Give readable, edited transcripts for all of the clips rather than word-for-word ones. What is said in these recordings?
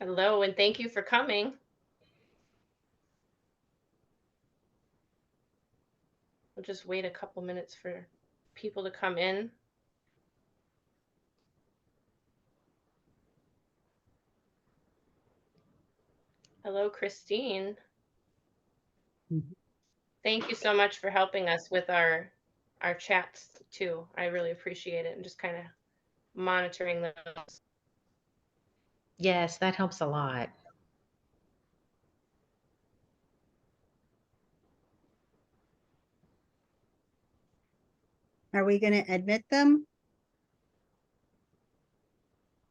Hello, and thank you for coming. We'll just wait a couple minutes for people to come in. Hello, Christine. Mhm. Thank you so much for helping us with our chats too. I really appreciate it and just kind of monitoring those. Yes, that helps a lot. Are we going to admit them?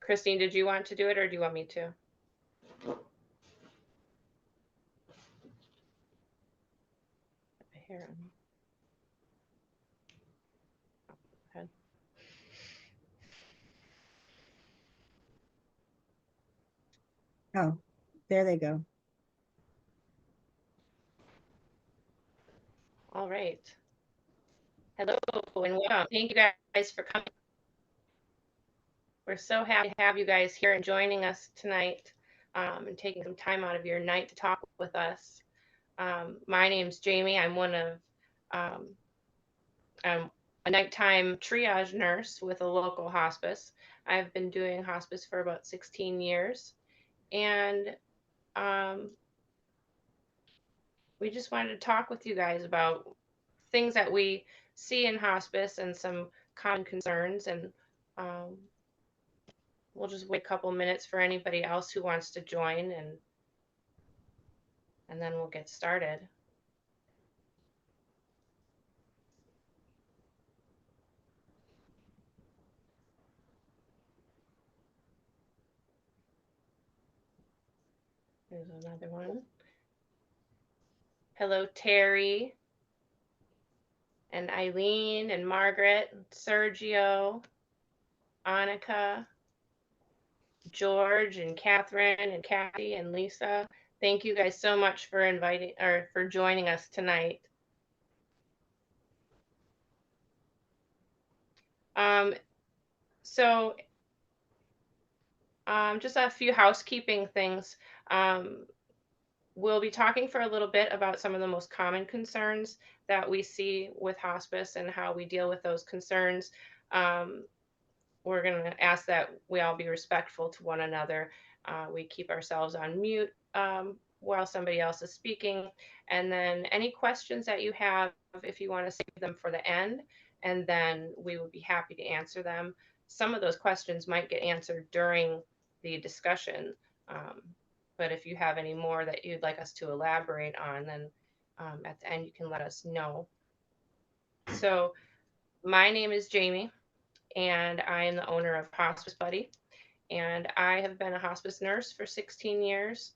Christine, did you want to do it or do you want me to? Here. Go ahead. Oh, there they go. All right. Hello and welcome. Thank you guys for coming. We're so happy to have you guys here and joining us tonight and taking some time out of your night to talk with us. My name's Jamie. Um, I'm a nighttime triage nurse with a local hospice. I've been doing hospice for about 16 years. And um, we just wanted to talk with you guys about things that we see in hospice and some common concerns. And um, we'll just wait a couple minutes for anybody else who wants to join, and then we'll get started. There's another one. Hello, Terry and Eileen and Margaret, Sergio, Annika, George and Catherine and Kathy and Lisa. Thank you guys so much for inviting or for joining us tonight. Um, so just a few housekeeping things. Um, we'll be talking for a little bit about some of the most common concerns that we see with hospice and how we deal with those concerns. Um, we're going to ask that we all be respectful to one another. We keep ourselves on mute while somebody else is speaking. And then any questions that you have, if you want to save them for the end, and then we would be happy to answer them. Some of those questions might get answered during the discussion. Um, but if you have any more that you'd like us to elaborate on, then at the end you can let us know. So, my name is Jamie, and I am the owner of Hospice Buddy. And I have been a hospice nurse for 16 years.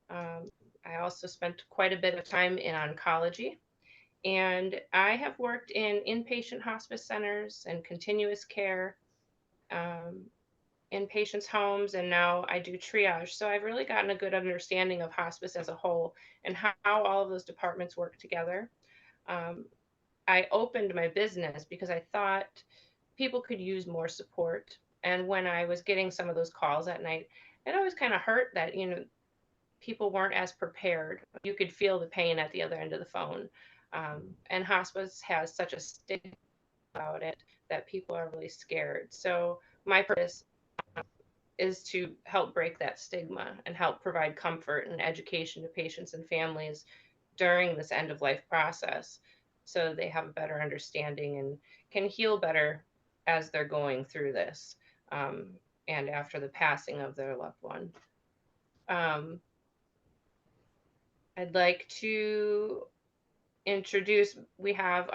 Um, I also spent quite a bit of time in oncology. And I have worked in inpatient hospice centers and continuous care um, in patients' homes, and now I do triage. So I've really gotten a good understanding of hospice as a whole and how all of those departments work together. Um, I opened my business because I thought people could use more support. And when I was getting some of those calls at night, it always kind of hurt that, people weren't as prepared. You could feel the pain at the other end of the phone. And hospice has such a stigma about it that people are really scared. So my purpose is to help break that stigma and help provide comfort and education to patients and families during this end of life process so they have a better understanding and can heal better as they're going through this um, and after the passing of their loved one. Um, I'd like to introduce, we have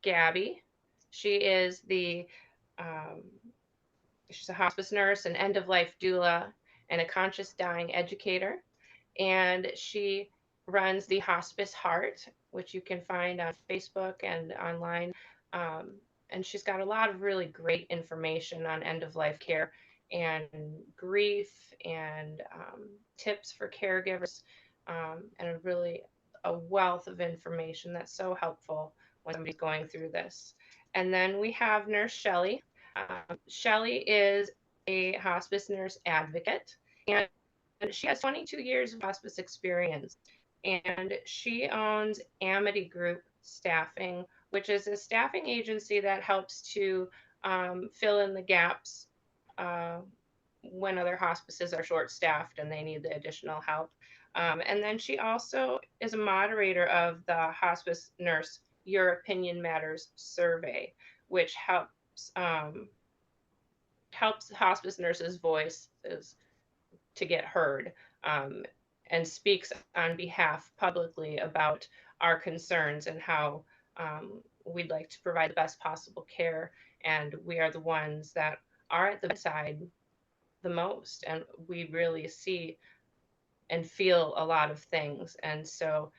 Gabby. She is um, she's a hospice nurse, an end of life doula, and a conscious dying educator. And she runs the Hospice Heart, which you can find on Facebook and online. Um, and she's got a lot of really great information on end of life care and grief and tips for caregivers, and a wealth of information that's so helpful when somebody's going through this. And then we have Nurse Shelley. Shelley is a hospice nurse advocate, and she has 22 years of hospice experience, and she owns Amity Group Staffing, which is a staffing agency that helps to fill in the gaps uh, when other hospices are short staffed and they need the additional help. And then she also is a moderator of the Hospice Nurse Your Opinion Matters survey, which helps hospice nurses' voices to get heard, um, and speaks on behalf publicly about our concerns and how we'd like to provide the best possible care. And we are the ones that are at the bedside the most, and we really see and feel a lot of things. And so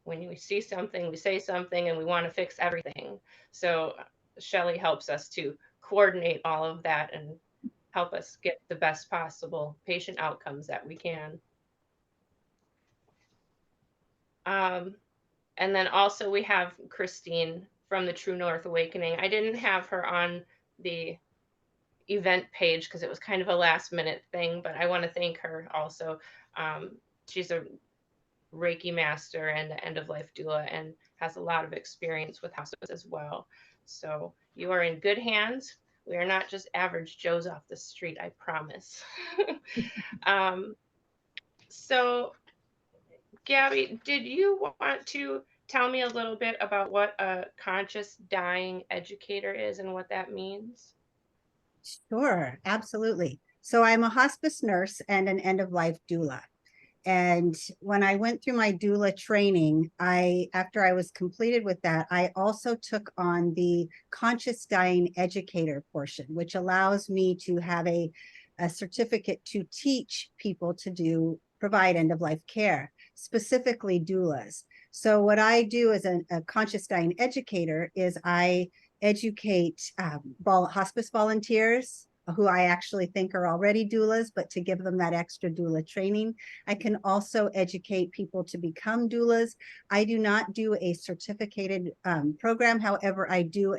when we see something, we say something, and we want to fix everything. So Shelley helps us to coordinate all of that and help us get the best possible patient outcomes that we can. Um, and then also we have Christine from the True North Awakening. I didn't have her on the event page because it was kind of a last minute thing, but I want to thank her also. She's a Reiki master and end of life doula and has a lot of experience with hospice as well. So you are in good hands. We are not just average Joes off the street, I promise. um, so, Gabby, did you want to tell me a little bit about what a conscious dying educator is and what that means? Sure, absolutely. So I'm a hospice nurse and an end of life doula. And when I went through my doula training, after I was completed with that, I also took on the conscious dying educator portion, which allows me to have a certificate to teach people to provide end of life care, specifically doulas. So what I do as a conscious dying educator is I educate hospice volunteers who I actually think are already doulas, but to give them that extra doula training. I can also educate people to become doulas. I do not do a certificated program. However, I do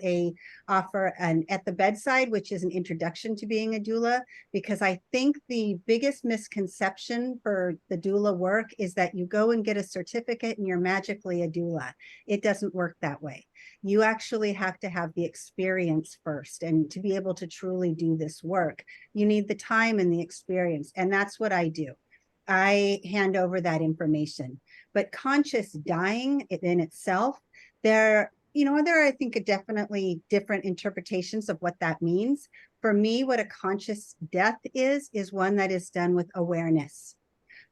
offer an at the bedside, which is an introduction to being a doula, because I think the biggest misconception for the doula work is that you go and get a certificate and you're magically a doula. It doesn't work that way. You actually have to have the experience first. And to be able to truly do this work, you need the time and the experience. And that's what I do. I hand over that information. But conscious dying in itself, there are, I think, definitely different interpretations of what that means. For me, what a conscious death is one that is done with awareness.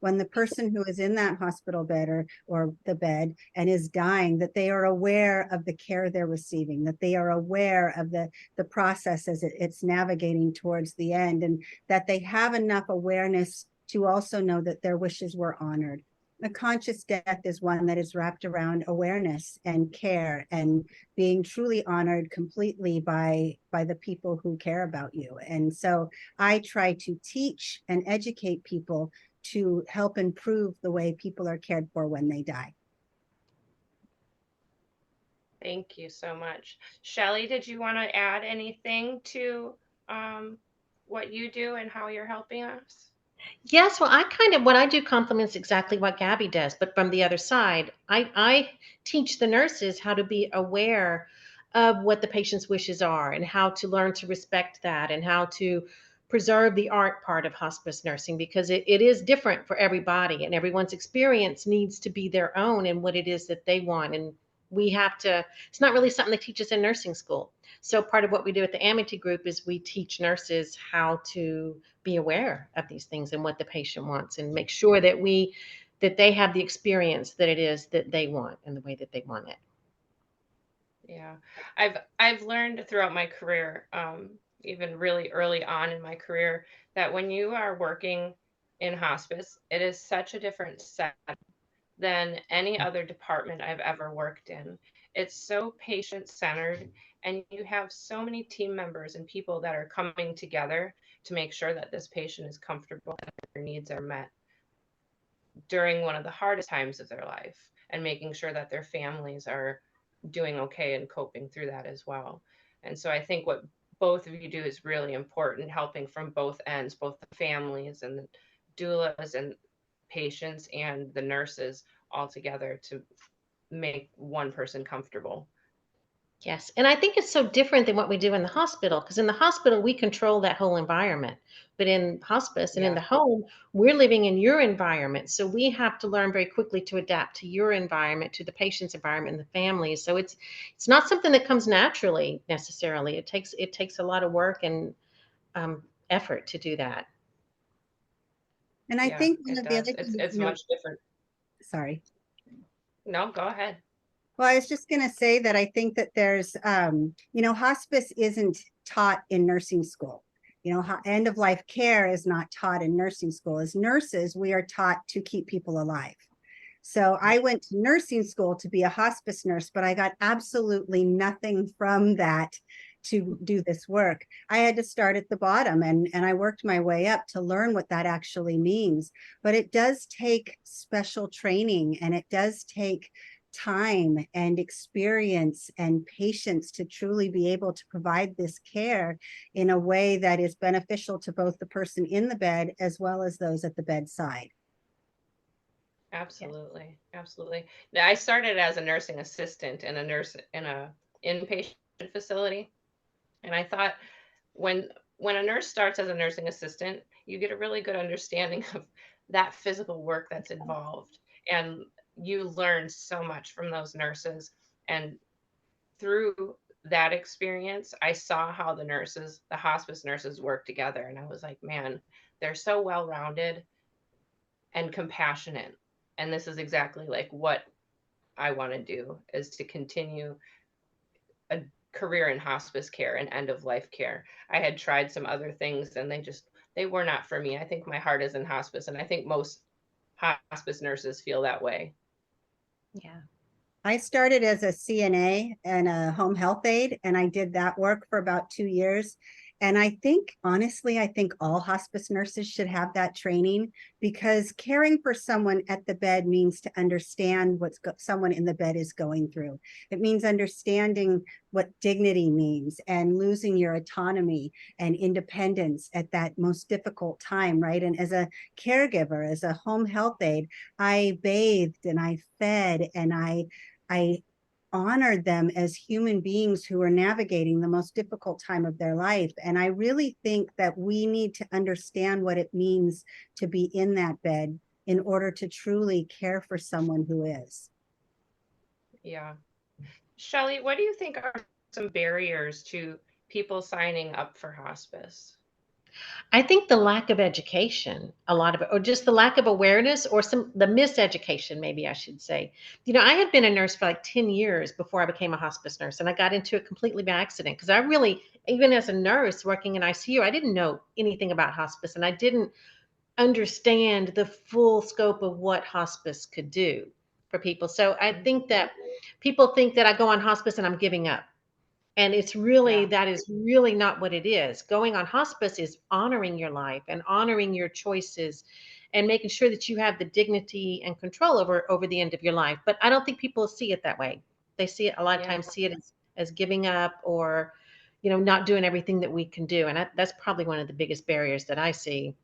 When the person who is in that hospital bed or the bed and is dying, that they are aware of the care they're receiving, that they are aware of the process as it's navigating towards the end, and that they have enough awareness to also know that their wishes were honored. A conscious death is one that is wrapped around awareness and care and being truly honored completely by the people who care about you. And so I try to teach and educate people to help improve the way people are cared for when they die. Thank you so much. Shelley, did you want to add anything to what you do and how you're helping us? Yes, well, what I do complements exactly what Gabby does, but from the other side, I teach the nurses how to be aware of what the patient's wishes are and how to learn to respect that and how to preserve the art part of hospice nursing because it is different for everybody and everyone's experience needs to be their own and what it is that they want. And it's not really something they teach us in nursing school. So part of what we do at the Amity group is we teach nurses how to be aware of these things and what the patient wants and make sure that they have the experience that it is that they want and the way that they want it. Yeah, I've learned throughout my career, even really early on in my career, that when you are working in hospice, it is such a different set than any other department I've ever worked in. It's so patient centered, and you have so many team members and people that are coming together to make sure that this patient is comfortable and their needs are met during one of the hardest times of their life, and making sure that their families are doing okay and coping through that as well. And so I think what both of you do is really important, helping from both ends, both the families and doulas and patients and the nurses all together to make one person comfortable. Yes, and I think it's so different than what we do in the hospital, because in the hospital, we control that whole environment. But in hospice and in Yeah, the home, we're living in your environment. So we have to learn very quickly to adapt to your environment, to the patient's environment and the family. So it's not something that comes naturally necessarily. It takes a lot of work and effort to do that. And I yeah, think one it of the does. other things, It's much different. sorry. No, go ahead. Well, I was just going to say that I think that there's, hospice isn't taught in nursing school. End of life care is not taught in nursing school. As nurses, we are taught to keep people alive. So I went to nursing school to be a hospice nurse, but I got absolutely nothing from that to do this work. I had to start at the bottom, and I worked my way up to learn what that actually means. But it does take special training, and it does take time and experience and patience to truly be able to provide this care in a way that is beneficial to both the person in the bed as well as those at the bedside. Absolutely. Absolutely. Now, I started as a nursing assistant and a nurse in a inpatient facility. And I thought when when a nurse starts as a nursing assistant, you get a really good understanding of that physical work that's involved. And you learn so much from those nurses. And through that experience, I saw how the hospice nurses work together. And I was like, man, they're so well rounded and compassionate. And this is exactly like what I want to do is to continue a career in hospice care and end of life care. I had tried some other things and they were not for me. I think my heart is in hospice and I think most hospice nurses feel that way. Yeah. I started as a CNA and a home health aide, and I did that work for about 2 years. And I think, honestly, I think all hospice nurses should have that training, because caring for someone at the bed means to understand what someone in the bed is going through. It means understanding what dignity means and losing your autonomy and independence at that most difficult time, right? And as a caregiver, as a home health aide, I bathed and I fed and I honored them as human beings who are navigating the most difficult time of their life. And I really think that we need to understand what it means to be in that bed in order to truly care for someone who is. Yeah. Shelley, what do you think are some barriers to people signing up for hospice? I think the lack of education, a lot of it, or just the lack of awareness, or the miseducation, maybe I should say. I had been a nurse for like 10 years before I became a hospice nurse, and I got into it completely by accident because I really, even as a nurse working in ICU, I didn't know anything about hospice, and I didn't understand the full scope of what hospice could do for people. So I Mhm. think that people think that I go on hospice and I'm giving up. And Yeah. that is really not what it is. Going on hospice is honoring your life and honoring your choices and making sure that you have the dignity and control over the end of your life. But I don't think people see it that way. They see it a lot of Yeah. times see it as giving up, or not doing everything that we can do. And that's probably one of the biggest barriers that I see.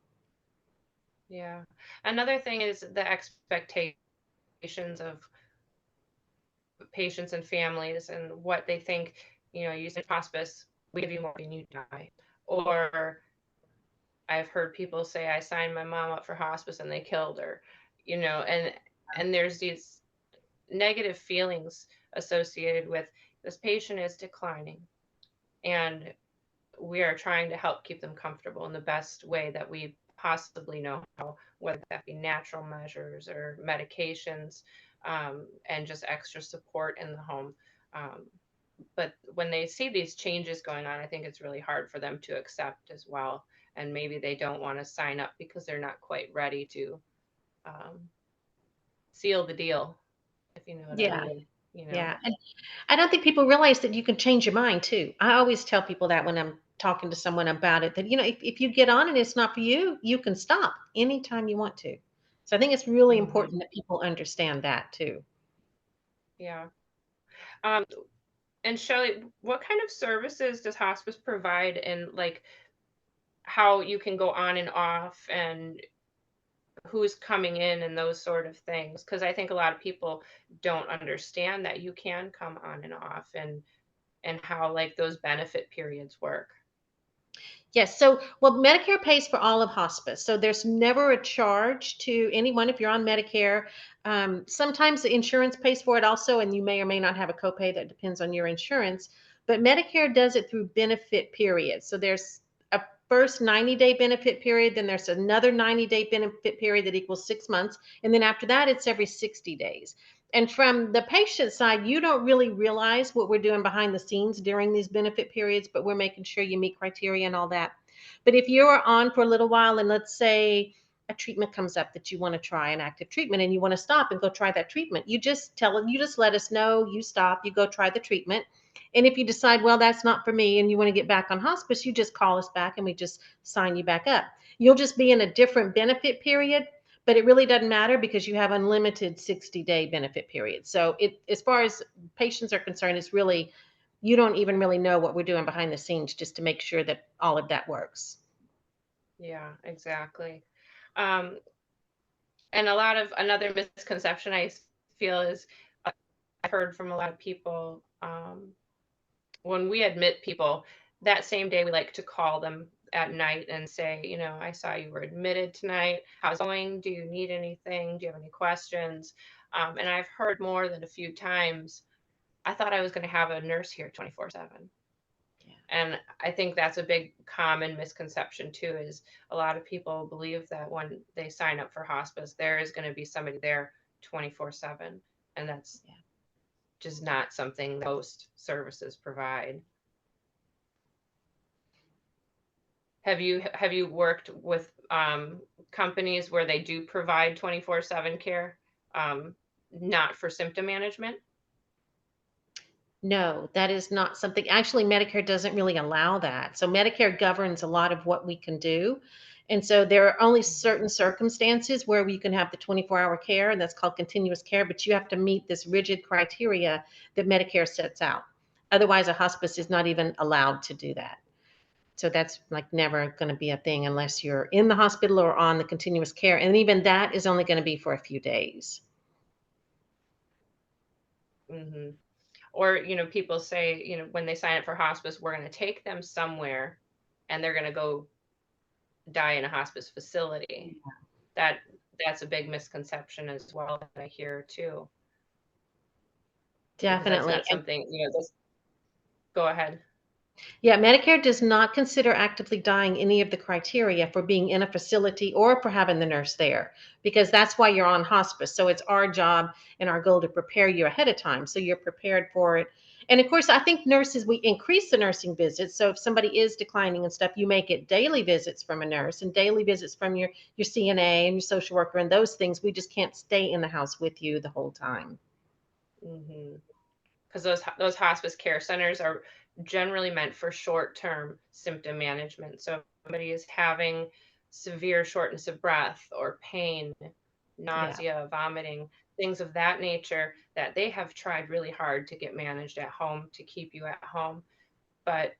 Yeah. Another thing is the expectations of patients and families and what they think, you said hospice, we give you more when you die. Or I've heard people say, I signed my mom up for hospice and they killed her, and there's these negative feelings associated with this patient is declining and we are trying to help keep them comfortable in the best way that we possibly know how, whether that be natural measures or medications, and just extra support in the home. Um, but when they see these changes going on, I think it's really hard for them to accept as well. And maybe they don't want to sign up because they're not quite ready to um, seal the deal, if you know what I Yeah. mean. You know, Yeah. And I don't think people realize that you can change your mind too. I always tell people that when I'm talking to someone about it, that, if you get on and it's not for you, you can stop anytime you want to. So I think it's really hmm important that people understand that too. yeah. Um, and Shelley, what kind of services does hospice provide, and like how you can go on and off, and who's coming in and those sort of things. Because I think a lot of people don't understand that you can come on and off, and how like those benefit periods work. Yes. So, well, Medicare pays for all of hospice. So there's never a charge to anyone if you're on Medicare. Sometimes the insurance pays for it also, and you may or may not have a copay. That depends on your insurance. But Medicare does it through benefit periods. So there's a first 90-day benefit period, then there's another 90-day benefit period that equals 6 months. And then after that, it's every 60 days. And from the patient side, you don't really realize what we're doing behind the scenes during these benefit periods, but we're making sure you meet criteria and all that. But if you're on for a little while, and let's say a treatment comes up that you want to try, an active treatment, and you want to stop and go try that treatment, you just let us know, you stop, you go try the treatment. And if you decide, well, that's not for me, and you want to get back on hospice, you just call us back and we just sign you back up. You'll just be in a different benefit period, but it really doesn't matter because you have unlimited 60-day benefit period. So as far as patients are concerned, it's really, you don't even really know what we're doing behind the scenes just to make sure that all of that works. Yeah, exactly. Um, and a lot of another misconception I feel is, I've heard from a lot of people, when we admit people, that same day we like to call them at night and say, I saw you were admitted tonight. How's it going? Do you need anything? Do you have any questions? And I've heard more than a few times, I thought I was going to have a nurse here 24/7. Yeah. And I think that's a big common misconception too, is a lot of people believe that when they sign up for hospice, there is going to be somebody there 24/7. And that's Yeah. just not something that most services provide. Have you worked with companies where they do provide 24/7 care, not for symptom management? No, that is not something, actually, Medicare doesn't really allow that. So Medicare governs a lot of what we can do. And so there are only certain circumstances where we can have the 24-hour care, and that's called continuous care, but you have to meet this rigid criteria that Medicare sets out. Otherwise, a hospice is not even allowed to do that. So that's like never going to be a thing unless you're in the hospital or on the continuous care. And even that is only going to be for a few days. Hmm. Or, people say, when they sign up for hospice, we're going to take them somewhere and they're going to go die in a hospice facility. That that's a big misconception as well that I hear too, because that's Definitely. not something, go ahead. Yeah, Medicare does not consider actively dying any of the criteria for being in a facility or for having the nurse there, because that's why you're on hospice. So it's our job and our goal to prepare you ahead of time so you're prepared for it. And of course, I think nurses, we increase the nursing visits. So if somebody is declining and stuff, you may get daily visits from a nurse and daily visits from your CNA and your social worker and those things. We just can't stay in the house with you the whole time. Hmm. Because those hospice care centers are generally meant for short-term symptom management. So if somebody is having severe shortness of breath or pain, Yeah. nausea, vomiting, things of that nature, that they have tried really hard to get managed at home to keep you at home. But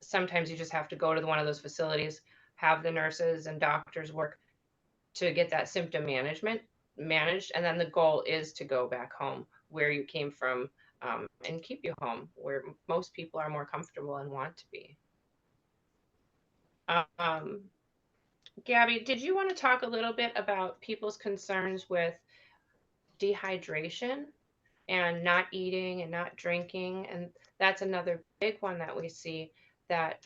sometimes you just have to go to one of those facilities, have the nurses and doctors work to get that symptom management managed, and then the goal is to go back home where you came from, and keep you home where most people are more comfortable and want to be. um, Gabby, did you want to talk a little bit about people's concerns with dehydration and not eating and not drinking? And that's another big one that we see, that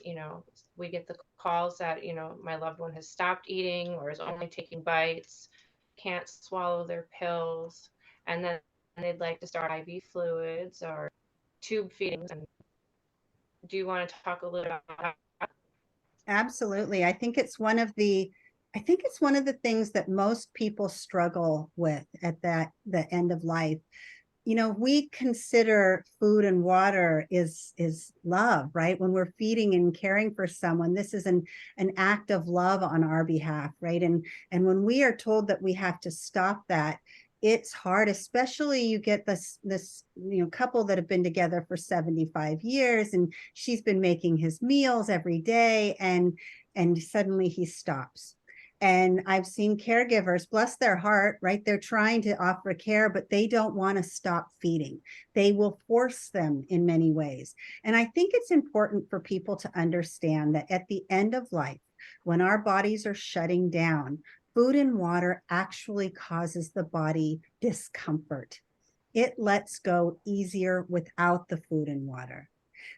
we get the calls that my loved one has stopped eating or is only taking bites, can't swallow their pills, and then they'd like to start IV fluids or tube feedings. And do you want to talk a little about that? Absolutely. I think it's one of the things that most people struggle with at the end of life. We consider food and water is love, right? When we're feeding and caring for someone, this is an act of love on our behalf, right? And when we are told that we have to stop that, it's hard, especially you get this couple that have been together for 75 years, and she's been making his meals every day, and suddenly he stops. And I've seen caregivers, bless their heart, right? They're trying to offer care, but they don't want to stop feeding. They will force them in many ways. And I think it's important for people to understand that at the end of life, when our bodies are shutting down, food and water actually causes the body discomfort. It lets go easier without the food and water.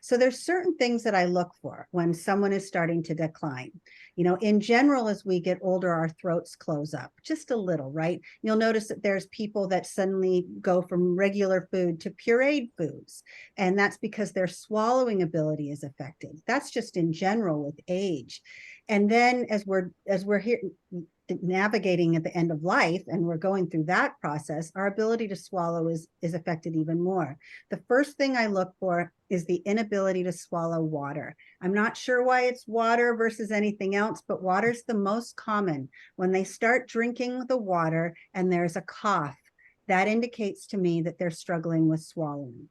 So there's certain things that I look for when someone is starting to decline. You know, in general, as we get older, our throats close up just a little, right? You'll notice that there's people that suddenly go from regular food to pureed foods. And that's because their swallowing ability is affected. That's just in general with age. And then as we're here navigating at the end of life and we're going through that process, our ability to swallow is affected even more. The first thing I look for is the inability to swallow water. I'm not sure why it's water versus anything else, but water's the most common. When they start drinking the water and there's a cough, that indicates to me that they're struggling with swallowing.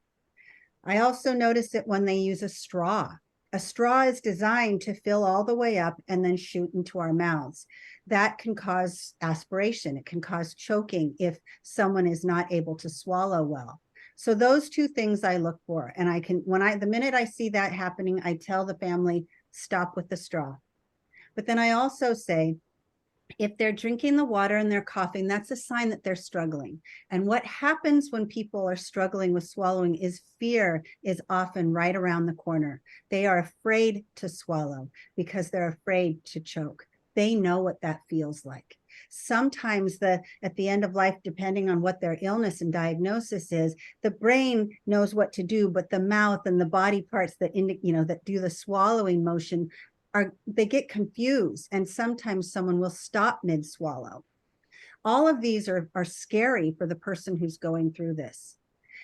I also notice it when they use a straw. A straw is designed to fill all the way up and then shoot into our mouths. That can cause aspiration. It can cause choking if someone is not able to swallow well. So those two things I look for. And I can, the minute I see that happening, I tell the family, stop with the straw. But then I also say, if they're drinking the water and they're coughing, that's a sign that they're struggling. And what happens when people are struggling with swallowing is fear is often right around the corner. They are afraid to swallow because they're afraid to choke. They know what that feels like. Sometimes at the end of life, depending on what their illness and diagnosis is, the brain knows what to do, but the mouth and the body parts that that do the swallowing motion they get confused, and sometimes someone will stop mid-swallow. All of these are scary for the person who's going through this.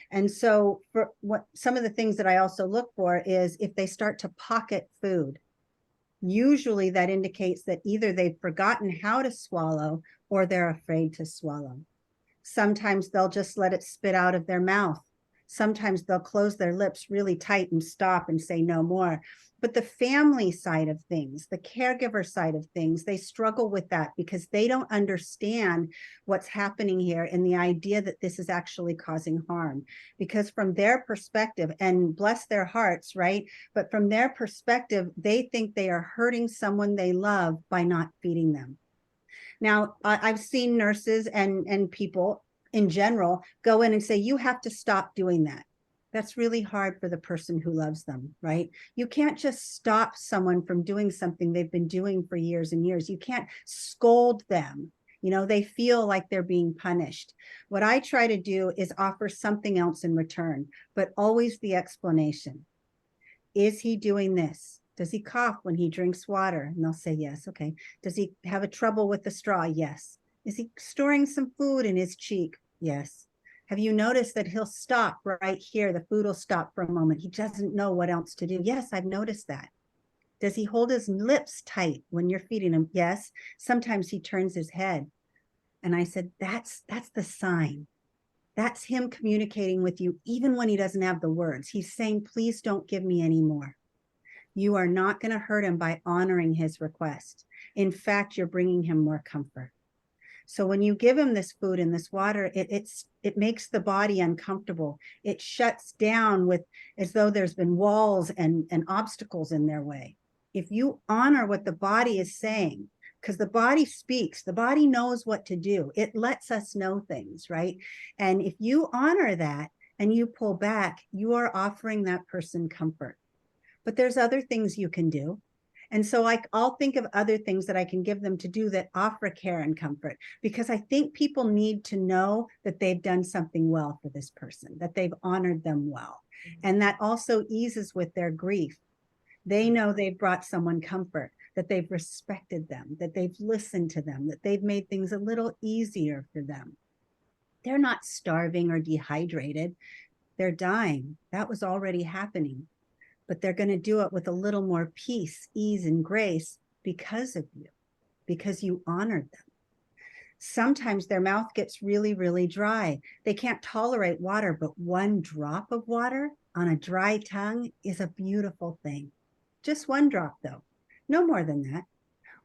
And so for some of the things that I also look for is if they start to pocket food. Usually that indicates that either they've forgotten how to swallow or they're afraid to swallow. Sometimes they'll just let it spit out of their mouth. Sometimes they'll close their lips really tight and stop and say no more. But the family side of things, the caregiver side of things, they struggle with that because they don't understand what's happening here and the idea that this is actually causing harm. Because from their perspective, and bless their hearts, right? But from their perspective, they think they are hurting someone they love by not feeding them. Now, I've seen nurses and people in general go in and say, you have to stop doing that. That's really hard for the person who loves them, right? You can't just stop someone from doing something they've been doing for years and years. You can't scold them. You know, they feel like they're being punished. What I try to do is offer something else in return, but always the explanation. Is he doing this? Does he cough when he drinks water? And they'll say, yes. Okay. Does he have a trouble with the straw? Yes. Is he storing some food in his cheek? Yes. Have you noticed that he'll stop right here? The food will stop for a moment. He doesn't know what else to do. Yes, I've noticed that. Does he hold his lips tight when you're feeding him? Yes. Sometimes he turns his head. And I said, that's the sign. That's him communicating with you, even when he doesn't have the words. He's saying, please don't give me any more. You are not going to hurt him by honoring his request. In fact, you're bringing him more comfort. So when you give him this food and this water, it makes the body uncomfortable. It shuts down with as though there's been walls and obstacles in their way. If you honor what the body is saying, because the body speaks, the body knows what to do. It lets us know things, right? And if you honor that and you pull back, you are offering that person comfort. But there's other things you can do. And so I'll think of other things that I can give them to do that offer care and comfort, because I think people need to know that they've done something well for this person, that they've honored them well. And that also eases with their grief. They know they've brought someone comfort, that they've respected them, that they've listened to them, that they've made things a little easier for them. They're not starving or dehydrated. They're dying. That was already happening. But they're going to do it with a little more peace, ease, and grace because of you, because you honored them. Sometimes their mouth gets really, really dry. They can't tolerate water, but one drop of water on a dry tongue is a beautiful thing. Just one drop, though, no more than that.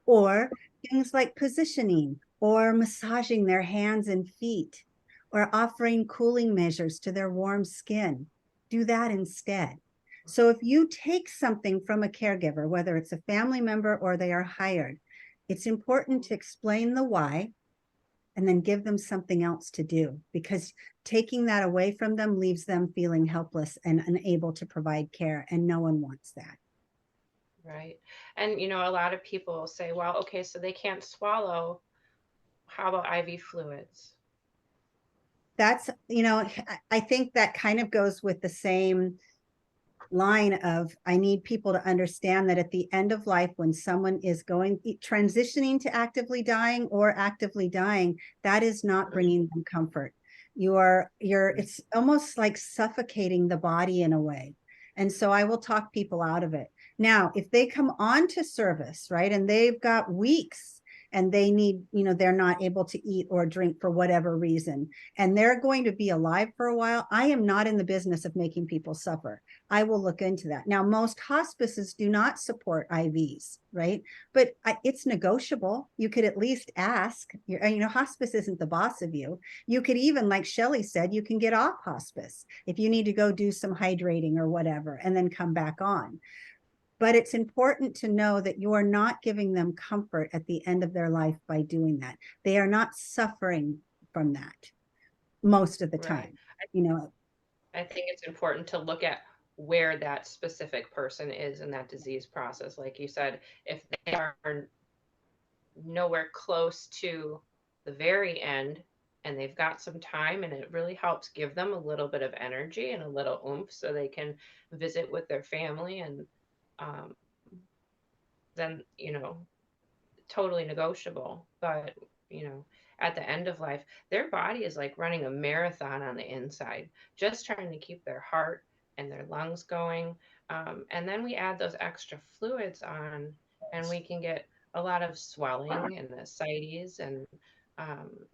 Or things like positioning or massaging their hands and feet or offering cooling measures to their warm skin. Do that instead. So if you take something from a caregiver, whether it's a family member or they are hired, it's important to explain the why and then give them something else to do, because taking that away from them leaves them feeling helpless and unable to provide care, and no one wants that. Right. And a lot of people say, well, okay, so they can't swallow. How about IV fluids? That's, I think that kind of goes with the same line of, I need people to understand that at the end of life, when someone is transitioning to actively dying or actively dying, that is not bringing them comfort. It's almost like suffocating the body in a way. And so I will talk people out of it. Now, if they come on to service, right, and they've got weeks and they need, they're not able to eat or drink for whatever reason, and they're going to be alive for a while, I am not in the business of making people suffer. I will look into that. Now, most hospices do not support IVs, right? But it's negotiable. You could at least ask. Hospice isn't the boss of you. You could even, like Shelley said, you can get off hospice if you need to go do some hydrating or whatever, and then come back on. But it's important to know that you are not giving them comfort at the end of their life by doing that. They are not suffering from that most of the Right. time. You know, I think it's important to look at where that specific person is in that disease process. Like you said, if they are nowhere close to the very end and they've got some time, and it really helps give them a little bit of energy and a little oomph so they can visit with their family, and um, then, totally negotiable. But, you know, at the end of life, their body is like running a marathon on the inside, just trying to keep their heart and their lungs going. And then we add those extra fluids on, and we can get a lot of swelling and ascites and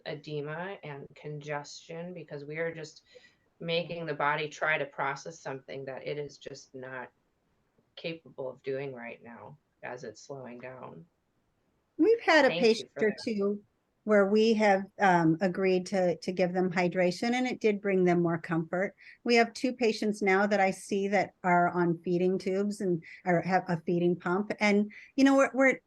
edema and congestion, because we are just making the body try to process something that it is just not capable of doing right now as it's slowing down. we've had a Thank patient you for or that. two where we have agreed to give them hydration, and it did bring them more comfort. We have two patients now that I see that are on feeding tubes and or have a feeding pump. And, we're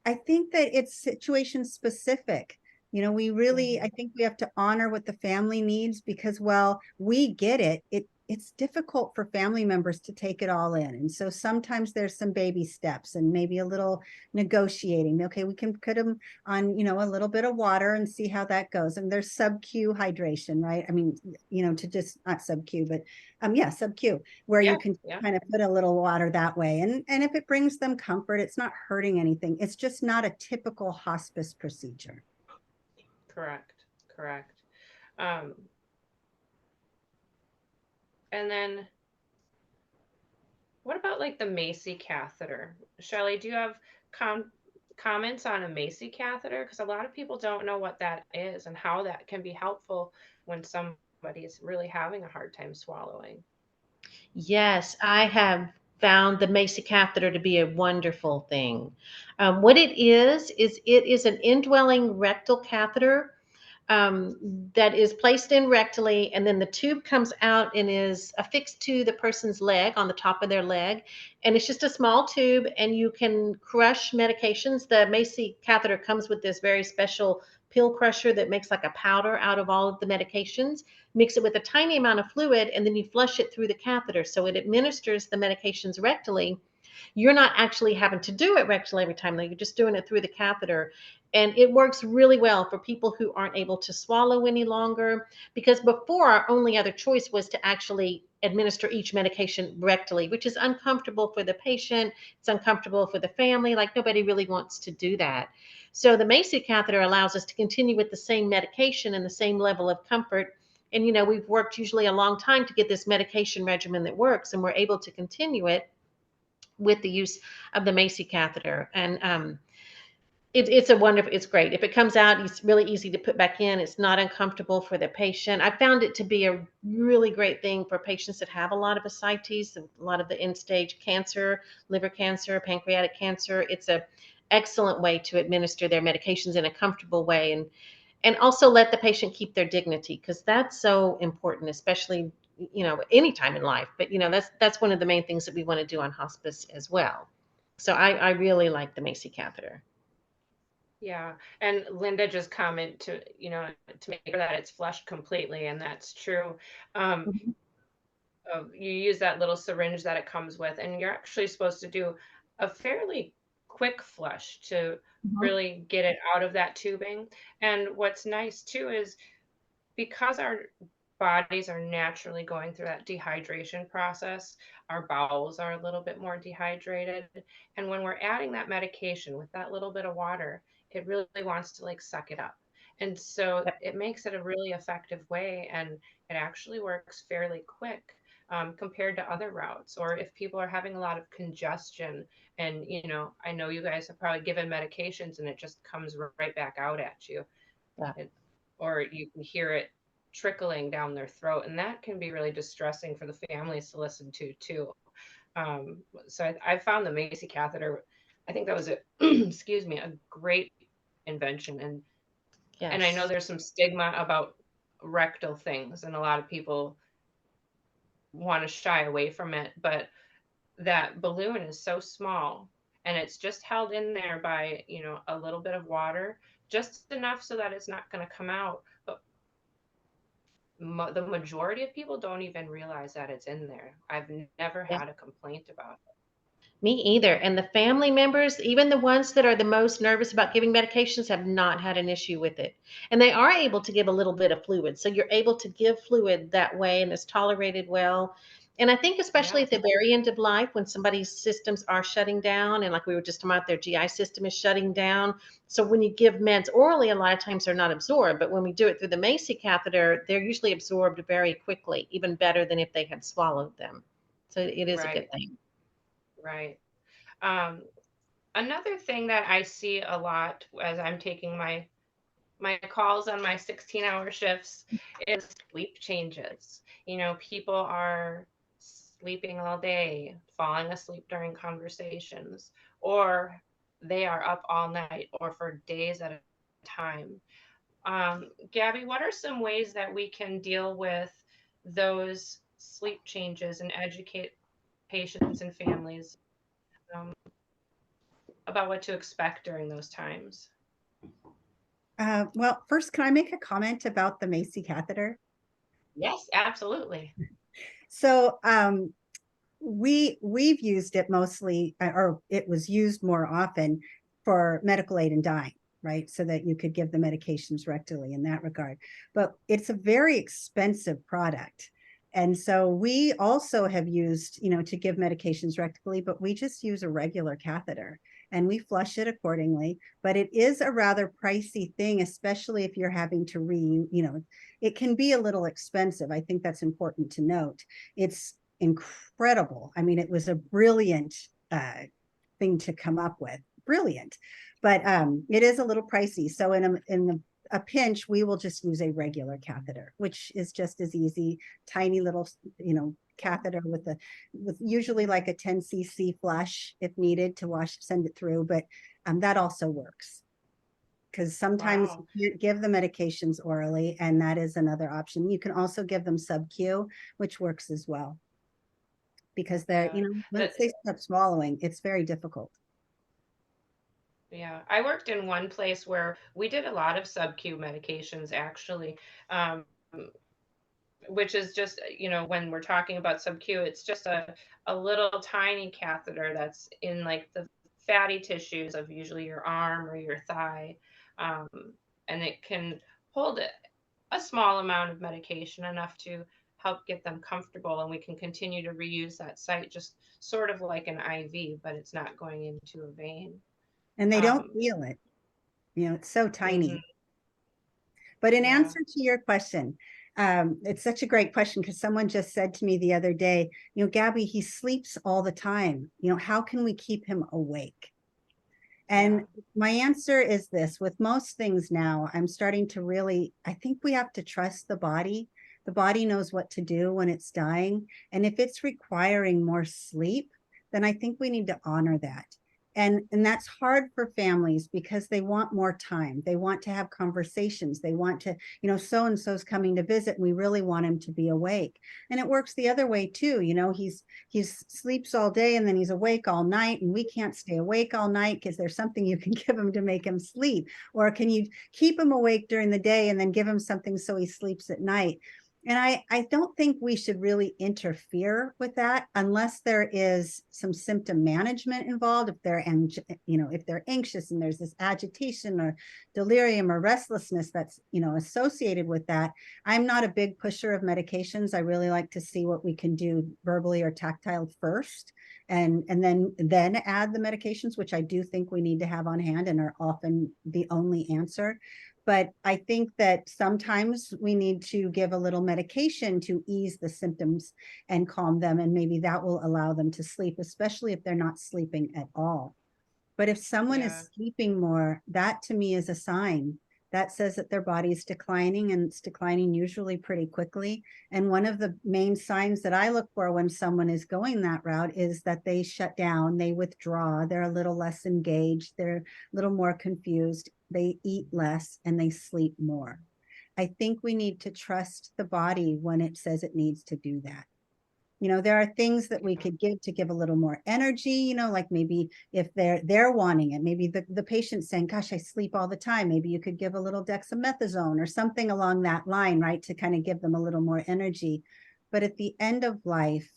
I think that it's situation specific. We really, I Mhm. think we have to honor what the family needs, because, well, we get it. It's difficult for family members to take it all in. And so sometimes there's some baby steps and maybe a little negotiating. Okay, we can put them on, a little bit of water and see how that goes. And there's sub-Q hydration, right? I mean, to just not sub-Q, but yeah, sub-Q, where you Yeah, can yeah, kind of put a little water that way. And if it brings them comfort, it's not hurting anything. It's just not a typical hospice procedure. correct, correct. Um, and then what about like the Macy catheter? Shelley, do you have comments on a Macy catheter? Because a lot of people don't know what that is and how that can be helpful when somebody is really having a hard time swallowing. Yes, I have found the Macy catheter to be a wonderful thing. What it is an indwelling rectal catheter that is placed in rectally, and then the tube comes out and is affixed to the person's leg, on the top of their leg. And it's just a small tube, and you can crush medications. The Macy catheter comes with this very special pill crusher that makes like a powder out of all of the medications. Mix it with a tiny amount of fluid, and then you flush it through the catheter. So it administers the medications rectally. You're not actually having to do it rectally every time, though. You're just doing it through the catheter. And it works really well for people who aren't able to swallow any longer. Because before, our only other choice was to actually administer each medication rectally, which is uncomfortable for the patient. It's uncomfortable for the family. Like, nobody really wants to do that. So the Macy catheter allows us to continue with the same medication and the same level of comfort. And, we've worked usually a long time to get this medication regimen that works, and we're able to continue it with the use of the Macy catheter. And it's great. If it comes out, it's really easy to put back in. It's not uncomfortable for the patient. I found it to be a really great thing for patients that have a lot of ascites, a lot of the end stage cancer, liver cancer, pancreatic cancer. It's excellent way to administer their medications in a comfortable way, and also let the patient keep their dignity, because that's so important, especially anytime in life. But that's one of the main things that we want to do on hospice as well. So I really like the Macy catheter. Yeah, and Linda just comment to make sure that it's flushed completely, and that's true. Um, Mhm. you use that little syringe that it comes with, and you're actually supposed to do a fairly quick flush to Mhm. really get it out of that tubing. And what's nice too is because our bodies are naturally going through that dehydration process, our bowels are a little bit more dehydrated. And when we're adding that medication with that little bit of water, it really wants to like suck it up. And so Yep. it makes it a really effective way, and it actually works fairly quick compared to other routes. Or if people are having a lot of congestion, and I know you guys have probably given medications and it just comes right back out at you, Yeah. it, or you can hear it trickling down their throat, and that can be really distressing for the families to listen to too. So I found the Macy catheter. I think that was a excuse me, a great invention, and I know Yes. there's some stigma about rectal things, and a lot of people want to shy away from it, but that balloon is so small, and it's just held in there by a little bit of water, just enough so that it's not going to come out. But the majority of people don't even realize that it's in there. I've never Yeah. had a complaint about it. Me either. And the family members, even the ones that are the most nervous about giving medications, have not had an issue with it. And they are able to give a little bit of fluid. So you're able to give fluid that way, and it's tolerated well. And I think, especially Yeah, at the very end of life, when somebody's systems are shutting down, and like we were just talking about, their GI system is shutting down. So when you give meds orally, a lot of times they're not absorbed. But when we do it through the Macy catheter, they're usually absorbed very quickly, even better than if they had swallowed them. So it is a good right, thing. right. Um, Another thing that I see a lot as I'm taking my calls on my 16-hour shifts is sleep changes. People are sleeping all day, falling asleep during conversations, or they are up all night or for days at a time. Gabby, what are some ways that we can deal with those sleep changes and educate patients and families um, about what to expect during those times? Well, first, can I make a comment about the Macy catheter? Yes, absolutely. So, we've used it mostly, or it was used more often for medical aid in dying, right? So that you could give the medications rectally in that regard. But it's a very expensive product. And so we also have used, to give medications rectally, but we just use a regular catheter and we flush it accordingly. But it is a rather pricey thing, especially if you're having to it can be a little expensive. I think that's important to note. It's incredible. I mean, it was a brilliant thing to come up with. Brilliant. But it is a little pricey. So in a pinch, we will just use a regular catheter, which is just as easy. Tiny little, catheter with usually like a 10 cc flush if needed to send it through. But that also works because sometimes Wow. you give the medications orally, and that is another option. You can also give them sub-Q, which works as well because they're, Yeah. That once they stop swallowing, it's very difficult. yeah. I worked in one place where we did a lot of sub-Q medications actually. Um, which is just, when we're talking about sub-Q, it's just a little tiny catheter that's in like the fatty tissues of usually your arm or your thigh. Um, and it can hold a small amount of medication, enough to help get them comfortable. And we can continue to reuse that site, just sort of like an IV, but it's not going into a vein. And they don't Um, feel it. It's so mhm, tiny. But in yeah. answer to your question, it's such a great question because someone just said to me the other day, Gabby, he sleeps all the time. How can we keep him awake? Yeah. And my answer is this: with most things now, I'm starting to really, I think we have to trust the body. The body knows what to do when it's dying. And if it's requiring more sleep, then I think we need to honor that. And that's hard for families because they want more time. They want to have conversations. They want to, so and so's coming to visit, and we really want him to be awake. And it works the other way too. He's sleeps all day and then he's awake all night, and we can't stay awake all night. Is there something you can give him to make him sleep? Or can you keep him awake during the day and then give him something so he sleeps at night? And I don't think we should really interfere with that unless there is some symptom management involved. If they're anxious and there's this agitation or delirium or restlessness that's, associated with that. I'm not a big pusher of medications. I really like to see what we can do verbally or tactile first, and then add the medications, which I do think we need to have on hand and are often the only answer. But I think that sometimes we need to give a little medication to ease the symptoms and calm them, and maybe that will allow them to sleep, especially if they're not sleeping at all. But if someone Yeah. is sleeping more, that to me is a sign. That says that their body is declining, and it's declining usually pretty quickly. And one of the main signs that I look for when someone is going that route is that they shut down, they withdraw, they're a little less engaged, they're a little more confused, they eat less, and they sleep more. I think we need to trust the body when it says it needs to do that. There are things that we could give to give a little more energy, like maybe if they're wanting it, maybe the patient's saying, gosh, I sleep all the time. Maybe you could give a little dexamethasone or something along that line, right? To kind of give them a little more energy. But at the end of life,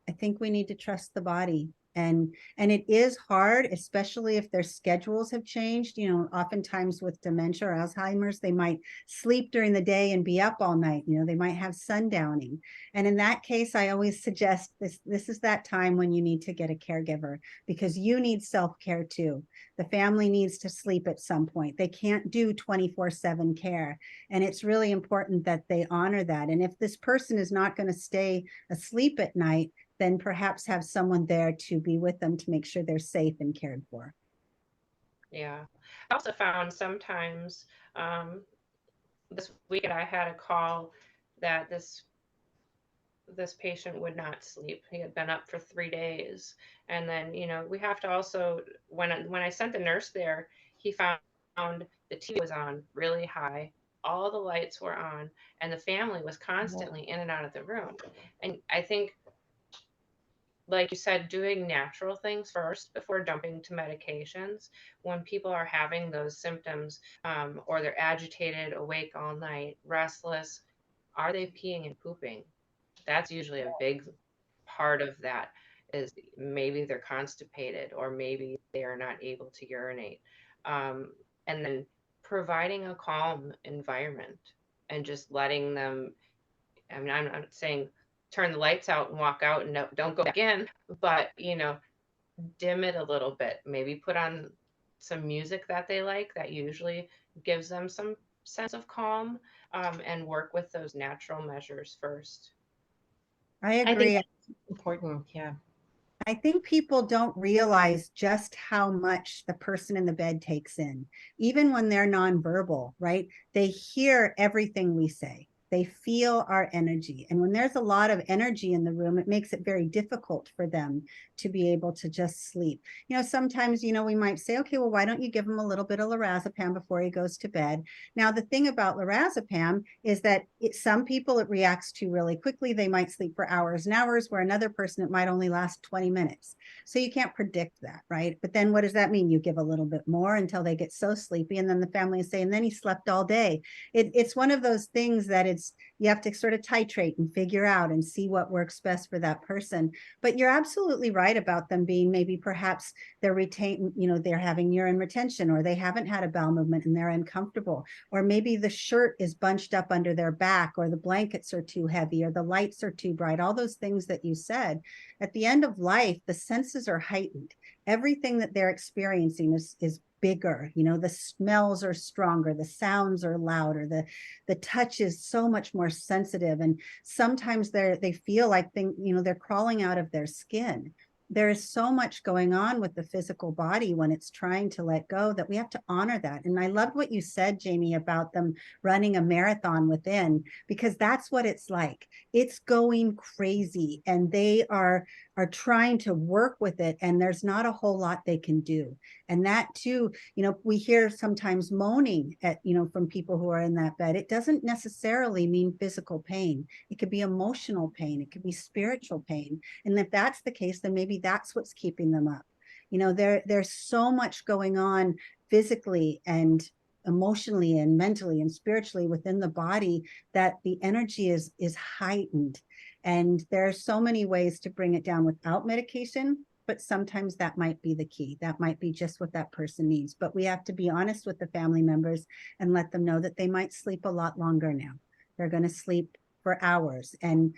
I think we need to trust the body. And it is hard, especially if their schedules have changed. Oftentimes with dementia or Alzheimer's, they might sleep during the day and be up all night. They might have sundowning. And in that case, I always suggest this is that time when you need to get a caregiver, because you need self-care too. The family needs to sleep at some point. They can't do 24/7 care. And it's really important that they honor that. And if this person is not going to stay asleep at night, then perhaps have someone there to be with them to make sure they're safe and cared for. Yeah. I also found sometimes this weekend I had a call that this patient would not sleep. He had been up for 3 days. And then, we have to also, when I sent the nurse there, he found the TV was on really high, all the lights were on, and the family was constantly in and out of the room. And I think, like you said, doing natural things first before jumping to medications. When people are having those symptoms, or they're agitated, awake all night, restless, are they peeing and pooping? That's usually a big part of that, is maybe they're constipated or maybe they are not able to urinate. And then providing a calm environment and just letting them, I mean, I'm not saying turn the lights out and walk out and don't go back in, but, dim it a little bit. Maybe put on some music that they like that usually gives them some sense of calm, and work with those natural measures first. I I think agree. that's important. Yeah. I think people don't realize just how much the person in the bed takes in, even when they're nonverbal, right? They hear everything we say. They feel our energy. And when there's a lot of energy in the room, it makes it very difficult for them to be able to just sleep. Sometimes, we might say, okay, well, why don't you give him a little bit of lorazepam before he goes to bed? Now, the thing about lorazepam is that some people it reacts to really quickly. They might sleep for hours and hours, where another person, it might only last 20 minutes. So you can't predict that, right? But then what does that mean? You give a little bit more until they get so sleepy, and then the family is saying, and then he slept all day. It's one of those things that you have to sort of titrate and figure out and see what works best for that person. But you're absolutely right about them being, maybe perhaps they're they're having urine retention, or they haven't had a bowel movement and they're uncomfortable, or maybe the shirt is bunched up under their back, or the blankets are too heavy, or the lights are too bright. All those things that you said. At the end of life, the senses are heightened. Everything that they're experiencing is bigger. The smells are stronger, the sounds are louder, the touch is so much more sensitive, and sometimes they feel like they're crawling out of their skin. There is so much going on with the physical body when it's trying to let go, that we have to honor that. And I loved what you said, Jamie, about them running a marathon within, because that's what it's like. It's going crazy, and they are are trying to work with it, and there's not a whole lot they can do. And that too, we hear sometimes moaning from people who are in that bed. It doesn't necessarily mean physical pain. It could be emotional pain. It could be spiritual pain. And if that's the case, then maybe that's what's keeping them up. There's so much going on physically and emotionally and mentally and spiritually within the body that the energy is heightened. And there are so many ways to bring it down without medication, but sometimes that might be the key. That might be just what that person needs. But we have to be honest with the family members and let them know that they might sleep a lot longer now. They're going to sleep for hours. And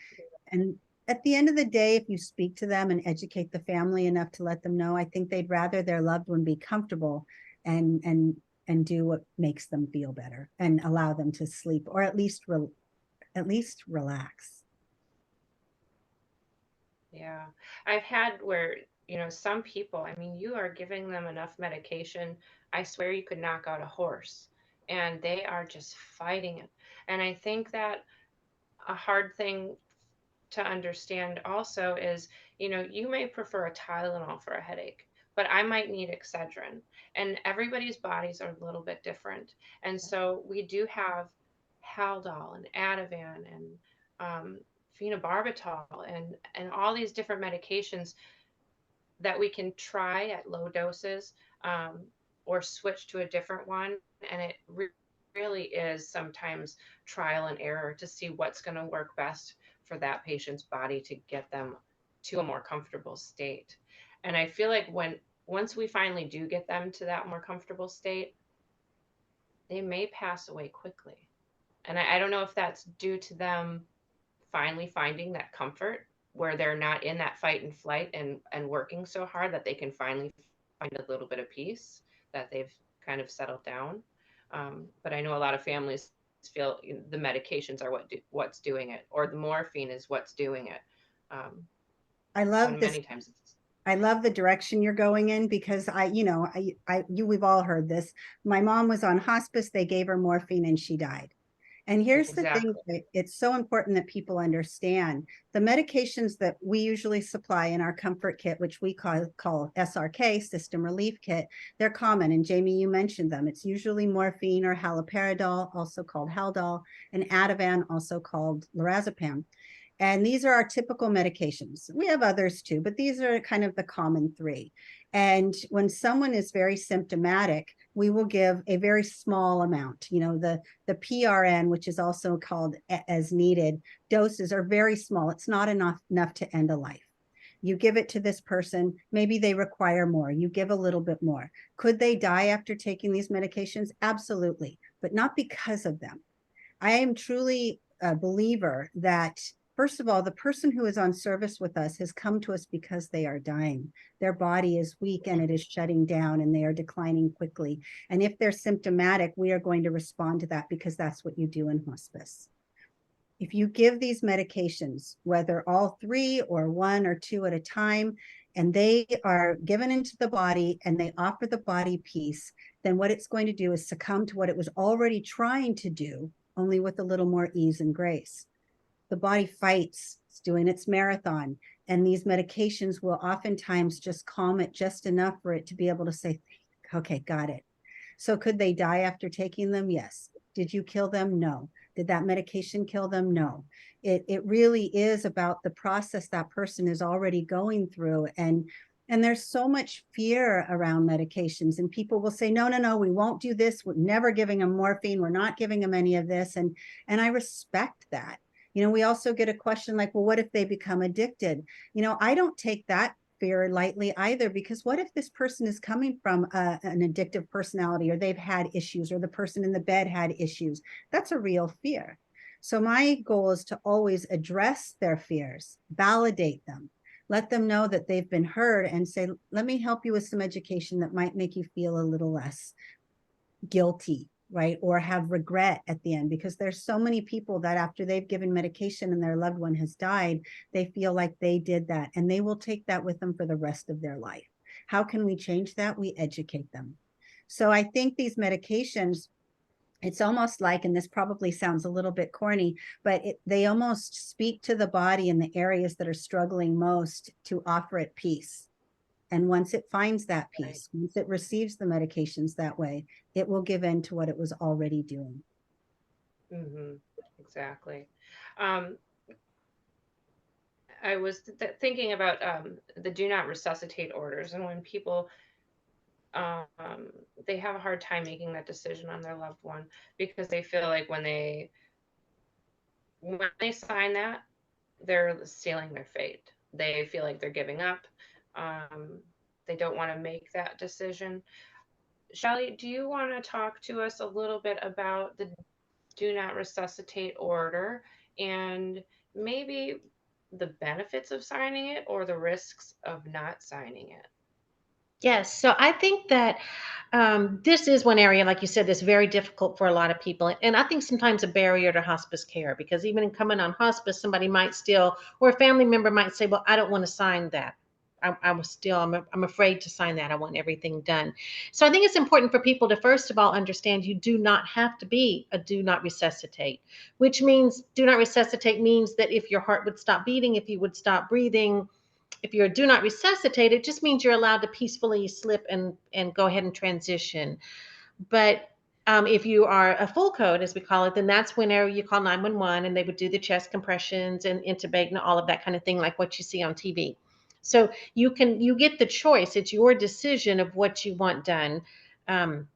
at the end of the day, if you speak to them and educate the family enough to let them know, I think they'd rather their loved one be comfortable and do what makes them feel better and allow them to sleep, or at least relax. Yeah. I've had where, some people, I mean, you are giving them enough medication. I swear you could knock out a horse, and they are just fighting it. And I think that a hard thing to understand also is, you may prefer a Tylenol for a headache, but I might need Excedrin, and everybody's bodies are a little bit different. And so we do have Haldol and Ativan and phenobarbital and all these different medications that we can try at low doses, um, or switch to a different one. And it really is sometimes trial and error to see what's going to work best for that patient's body to get them to a more comfortable state. And I feel like once we finally do get them to that more comfortable state, they may pass away quickly. And I don't know if that's due to them finally finding that comfort where they're not in that fight and flight and working so hard that they can finally find a little bit of peace, that they've kind of settled down. But I know a lot of families feel the medications are what's doing it, or the morphine is what's doing it. I love when this. many times it's I love the direction you're going in, because we've all heard this. My mom was on hospice. They gave her morphine and she died. And here's the thing, exactly. it's so important that people understand the medications that we usually supply in our comfort kit, which we call SRK, System Relief Kit. They're common. And Jamie, you mentioned them. It's usually morphine or haloperidol, also called Haldol, and Ativan, also called lorazepam. And these are our typical medications. We have others too, but these are kind of the common three. And when someone is very symptomatic, we will give a very small amount. The PRN, which is also called as needed, doses are very small. It's not enough to end a life. You give it to this person, maybe they require more. You give a little bit more. Could they die after taking these medications? Absolutely, but not because of them. I am truly a believer that, first of all, the person who is on service with us has come to us because they are dying. Their body is weak and it is shutting down and they are declining quickly. And if they're symptomatic, we are going to respond to that, because that's what you do in hospice. If you give these medications, whether all three or one or two at a time, and they are given into the body and they offer the body peace, then what it's going to do is succumb to what it was already trying to do, only with a little more ease and grace. The body fights, it's doing its marathon, and these medications will oftentimes just calm it just enough for it to be able to say, okay, got it. So could they die after taking them? Yes. Did you kill them? No. Did that medication kill them? No. It really is about the process that person is already going through. And there's so much fear around medications, and people will say, no, we won't do this. We're never giving them morphine. We're not giving them any of this. And I respect that. We also get a question like, well, what if they become addicted? I don't take that fear lightly either, because what if this person is coming from an addictive personality, or they've had issues, or the person in the bed had issues? That's a real fear. So my goal is to always address their fears, validate them, let them know that they've been heard, and say, let me help you with some education that might make you feel a little less guilty, right? Or have regret at the end, because there's so many people that after they've given medication and their loved one has died, they feel like they did that, and they will take that with them for the rest of their life. How can we change that? We educate them. So I think these medications, It's almost like, and this probably sounds a little bit corny, but they almost speak to the body in the areas that are struggling most to offer it peace. And once it finds that Right. peace, once it receives the medications that way, it will give in to what it was already doing. Exactly. Um, I was thinking about the do not resuscitate orders, and when people um, they have a hard time making that decision on their loved one because they feel like when they sign that, they're sealing their fate. They feel like they're giving up. Um, they don't want to make that decision. Shelley, do you want to talk to us a little bit about the do not resuscitate order and maybe the benefits of signing it or the risks of not signing it? Yes, so I think that this is one area, like you said, that's very difficult for a lot of people. And I think sometimes a barrier to hospice care, because even in coming on hospice, somebody might still, or a family member might say, well, I don't want to sign that. I'm afraid to sign that. I want everything done. So I think it's important for people to, first of all, understand you do not have to be a do not resuscitate, which means do not resuscitate means that if your heart would stop beating, if you would stop breathing, if you're a do not resuscitate, it just means you're allowed to peacefully slip and go ahead and transition. But if you are a full code, as we call it, then that's whenever you call 911 and they would do the chest compressions and intubate and all of that kind of thing, like what you see on TV. So you get the choice. It's your decision of what you want done. Um,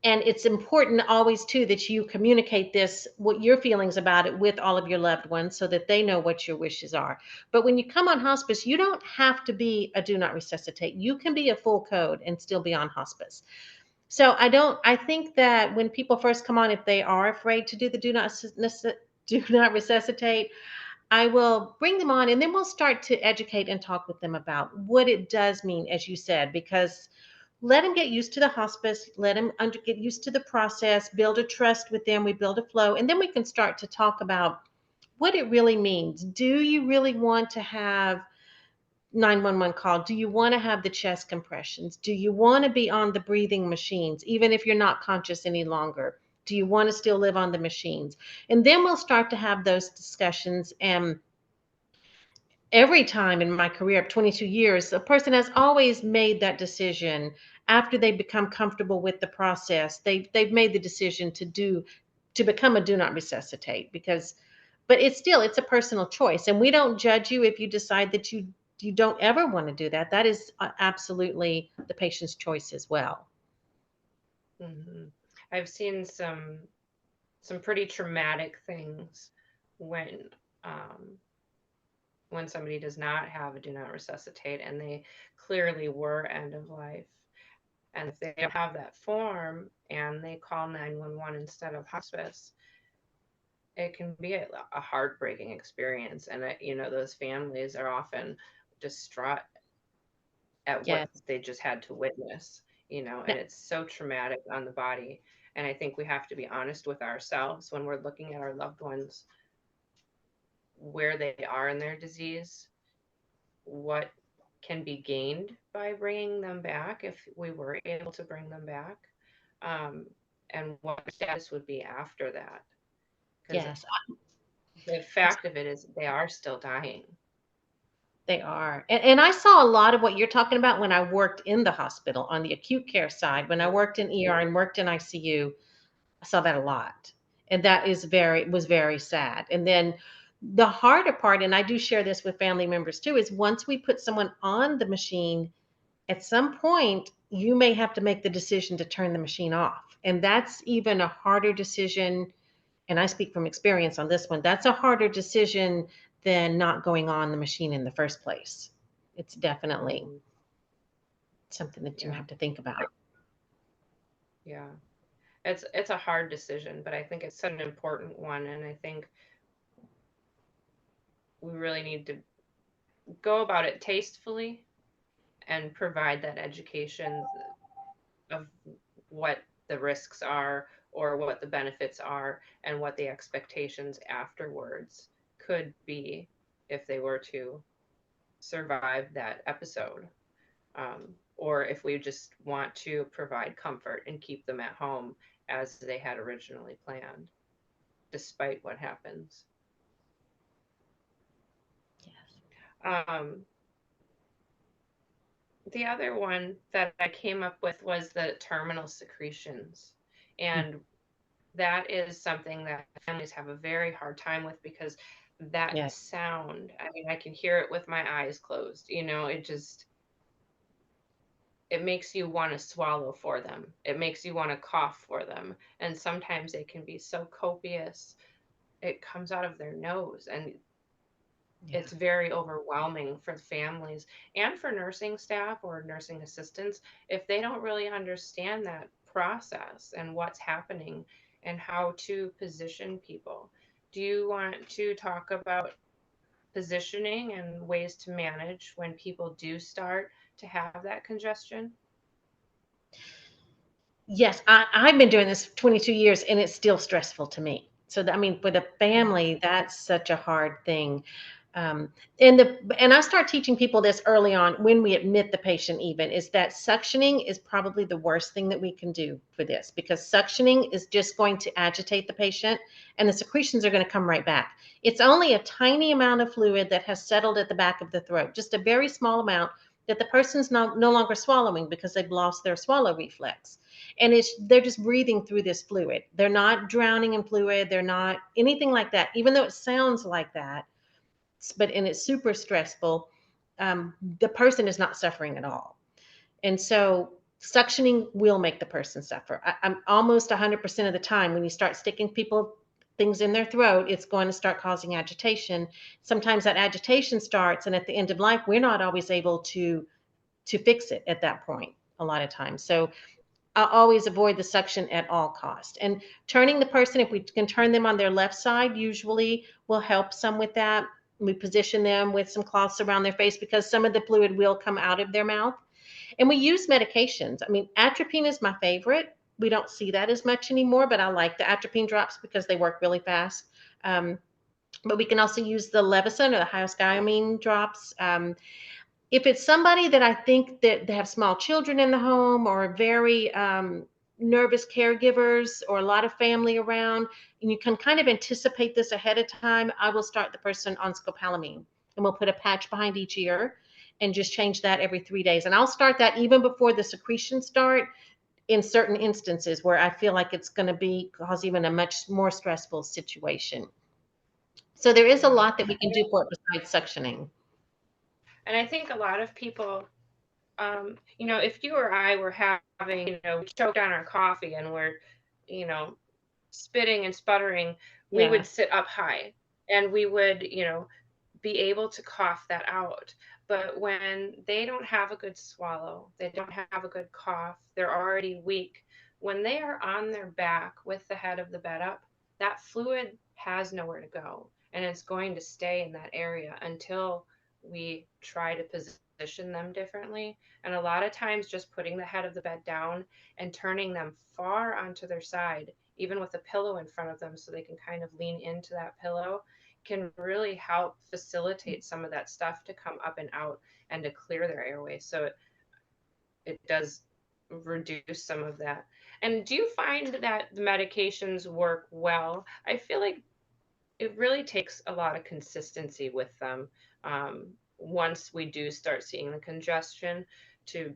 and it's important always too that you communicate this, what your feelings about it, with all of your loved ones so that they know what your wishes are. But when you come on hospice, you don't have to be a do not resuscitate. You can be a full code and still be on hospice. So I think that when people first come on, if they are afraid to do the do not resuscitate, I will bring them on and then we'll start to educate and talk with them about what it does mean, as you said, because let them get used to the hospice, let them get used to the process, build a trust with them, we build a flow, and then we can start to talk about what it really means. Do you really want to have 911 call? Do you want to have the chest compressions? Do you want to be on the breathing machines, even if you're not conscious any longer? Do you want to still live on the machines? And then we'll start to have those discussions. And every time in my career of 22 years, a person has always made that decision after they become comfortable with the process. They've made the decision to become a do not resuscitate, because but it's a personal choice, and we don't judge you if you decide that you don't ever want to do that. That is absolutely the patient's choice as well. hmm I've seen some pretty traumatic things when um, when somebody does not have a do not resuscitate and they clearly were end of life. And if they don't have that form and they call 911 instead of hospice, it can be a heartbreaking experience. And, those families are often distraught at what Yes. they just had to witness, and it's so traumatic on the body. And I think we have to be honest with ourselves when we're looking at our loved ones, where they are in their disease, what can be gained by bringing them back if we were able to bring them back, um, and what status would be after that. Because Yes. the fact of it is, they are still dying. They are. And I saw a lot of what you're talking about when I worked in the hospital on the acute care side. When I worked in ER and worked in ICU, I saw that a lot. And that was very sad. And then the harder part, and I do share this with family members too, is once we put someone on the machine, at some point, you may have to make the decision to turn the machine off. And that's even a harder decision. And I speak from experience on this one. That's a harder decision than not going on the machine in the first place. It's definitely Mhm. something that you Yeah, have to think about. yeah. It's a hard decision, but I think it's an important one, and I think we really need to go about it tastefully and provide that education of what the risks are or what the benefits are and what the expectations afterwards could be if they were to survive that episode. Or if we just want to provide comfort and keep them at home as they had originally planned, despite what happens. Yes. Um, the other one that I came up with was the terminal secretions. Mm. And that is something that families have a very hard time with because that Yeah. sound, I mean, I can hear it with my eyes closed. It makes you want to swallow for them. It makes you want to cough for them. And sometimes they can be so copious, it comes out of their nose. And Yeah. it's very overwhelming for the families and for nursing staff or nursing assistants if they don't really understand that process and what's happening and how to position people. Do you want to talk about positioning and ways to manage when people do start to have that congestion? Yes, I've been doing this 22 years and it's still stressful to me. So, I mean, for the family, that's such a hard thing. Um, and I start teaching people this early on when we admit the patient even is that suctioning is probably the worst thing that we can do for this because suctioning is just going to agitate the patient and the secretions are going to come right back. It's only a tiny amount of fluid that has settled at the back of the throat, just a very small amount that the person's no longer swallowing because they've lost their swallow reflex, and they're just breathing through this fluid. They're not drowning in fluid, they're not anything like that, even though it sounds like that. But and it's super stressful. The person is not suffering at all, and so suctioning will make the person suffer. I'm almost 100% of the time when you start sticking people things in their throat, it's going to start causing agitation. Sometimes that agitation starts, and at the end of life, we're not always able to fix it at that point a lot of times. So I always avoid the suction at all cost. And turning the person, if we can turn them on their left side, usually will help some with that. We position them with some cloths around their face because some of the fluid will come out of their mouth. And we use medications. I mean, atropine is my favorite. We don't see that as much anymore, but I like the atropine drops because they work really fast. But we can also use the Levison or the hyoscyamine drops. If it's somebody that I think that they have small children in the home or very nervous caregivers or a lot of family around, and you can kind of anticipate this ahead of time, I will start the person on scopolamine and we'll put a patch behind each ear and just change that every 3 days. And I'll start that even before the secretions start in certain instances where I feel like it's going to be cause even a much more stressful situation. So there is a Yeah. lot that we can do for it besides suctioning. And I think a lot of people, if you or I were having, we choked on our coffee and we're, you know, spitting and sputtering, we Yeah. would sit up high and we would, be able to cough that out. But when they don't have a good swallow, they don't have a good cough, they're already weak. When they are on their back with the head of the bed up, that fluid has nowhere to go and it's going to stay in that area until we try to position them differently. And a lot of times, just putting the head of the bed down and turning them far onto their side, even with a pillow in front of them so they can kind of lean into that pillow, can really help facilitate some of that stuff to come up and out and to clear their airway. So it does reduce some of that. And do you find that the medications work well? I feel like it really takes a lot of consistency with them once we do start seeing the congestion to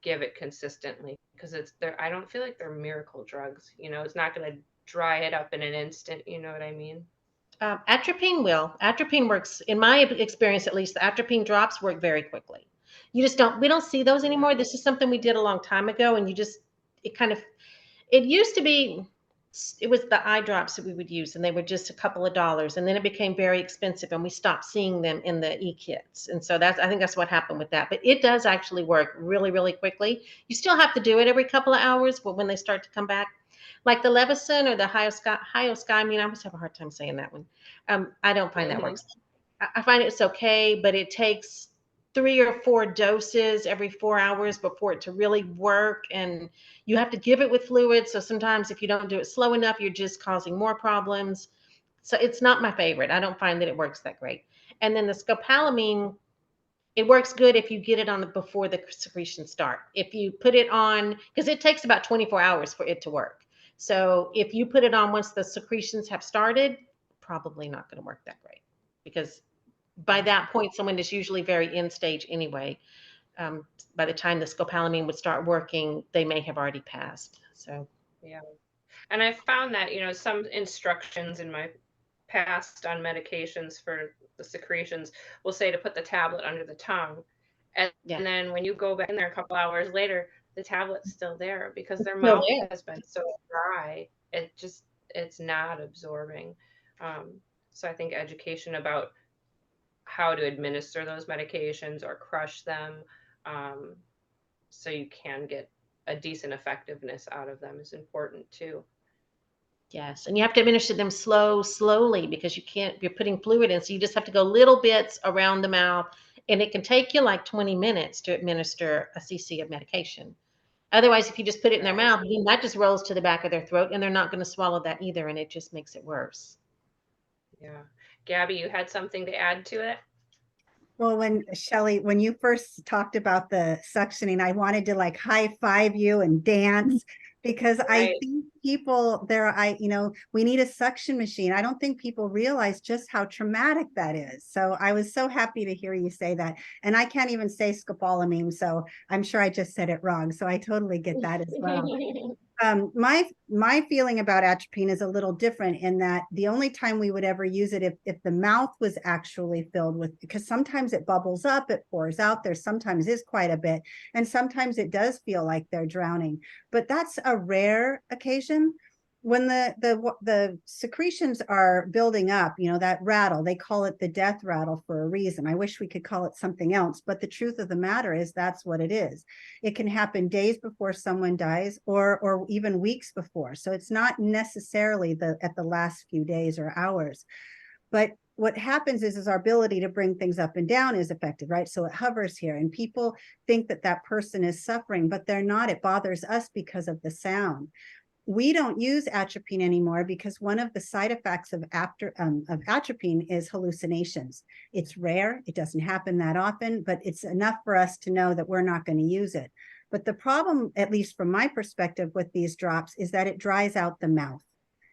give it consistently because I don't feel like they're miracle drugs. It's not going to dry it up in an instant. You know what I mean? Atropine will. Atropine works, in my experience at least, the atropine drops work very quickly. You just don't, we don't see those Yeah. anymore. This is something we did a long time ago, and it kind of, it used to be, it was the eye drops that we would use, and they were just a couple of dollars, and then it became very expensive, and we stopped seeing them in the e-kits. And so I think that's what happened with that. But it does actually work really, really quickly. You still have to do it every couple of hours, but when they start to come back, like the Levison or the hyoscyamine, I always have a hard time saying that one. I don't find that Hmm. works. I find it's okay, but it takes 3 or 4 doses every 4 hours before it to really work. And you have to give it with fluid. So sometimes if you don't do it slow enough, you're just causing more problems. So it's not my favorite. I don't find that it works that great. And then the scopolamine, it works good if you get it on before the secretions start. If you put it on, because it takes about 24 hours for it to work. So if you put it on once the secretions have started, probably not going to work that great, because by that point, someone is usually very end stage anyway. By the time the scopolamine would start working, they may have already passed. So Yeah. And I found that, some instructions in my past on medications for the secretions will say to put the tablet under the tongue. And, yeah, and then when you go back in there a couple hours later, the tablet's still there because it's their still mouth there. has been so dry. It's not absorbing. Um, so I think education about how to administer those medications or crush them, um, so you can get a decent effectiveness out of them is important too. Yes, and you have to administer them slowly, because you can't, you're putting fluid in, so you just have to go little bits around the mouth, and it can take you like 20 minutes to administer a cc of medication. Otherwise, if you just put it in their Right. mouth, then that just rolls to the back of their throat, and they're not going to swallow that either, and it just makes it worse. Yeah. Gabby, you had something to add to it? Well, when Shelley, when you first talked about the suctioning, I wanted to like high five you and dance because I Right. think people there, we need a suction machine. I don't think people realize just how traumatic that is. So I was so happy to hear you say that. And I can't even say scopolamine, so I'm sure I just said it wrong. So I totally get that as well. My feeling about atropine is a little different in that the only time we would ever use it if the mouth was actually filled with, because sometimes it bubbles up, it pours out, there sometimes is quite a bit, and sometimes it does feel like they're drowning, but that's a rare occasion. When the secretions are building up, that rattle, they call it the death rattle for a reason. I wish we could call it something else, but the truth of the matter is that's what it is. It can happen days before someone dies, or even weeks before. So it's not necessarily at the last few days or hours. But what happens is our ability to bring things up and down is affected, right? So it hovers here, and people think that that person is suffering, but they're not. It bothers us because of the sound. We don't use atropine anymore because one of the side effects of atropine is hallucinations. It's rare, it doesn't happen that often, but it's enough for us to know that we're not going to use it. But the problem, at least from my perspective with these drops, is that it dries out the mouth.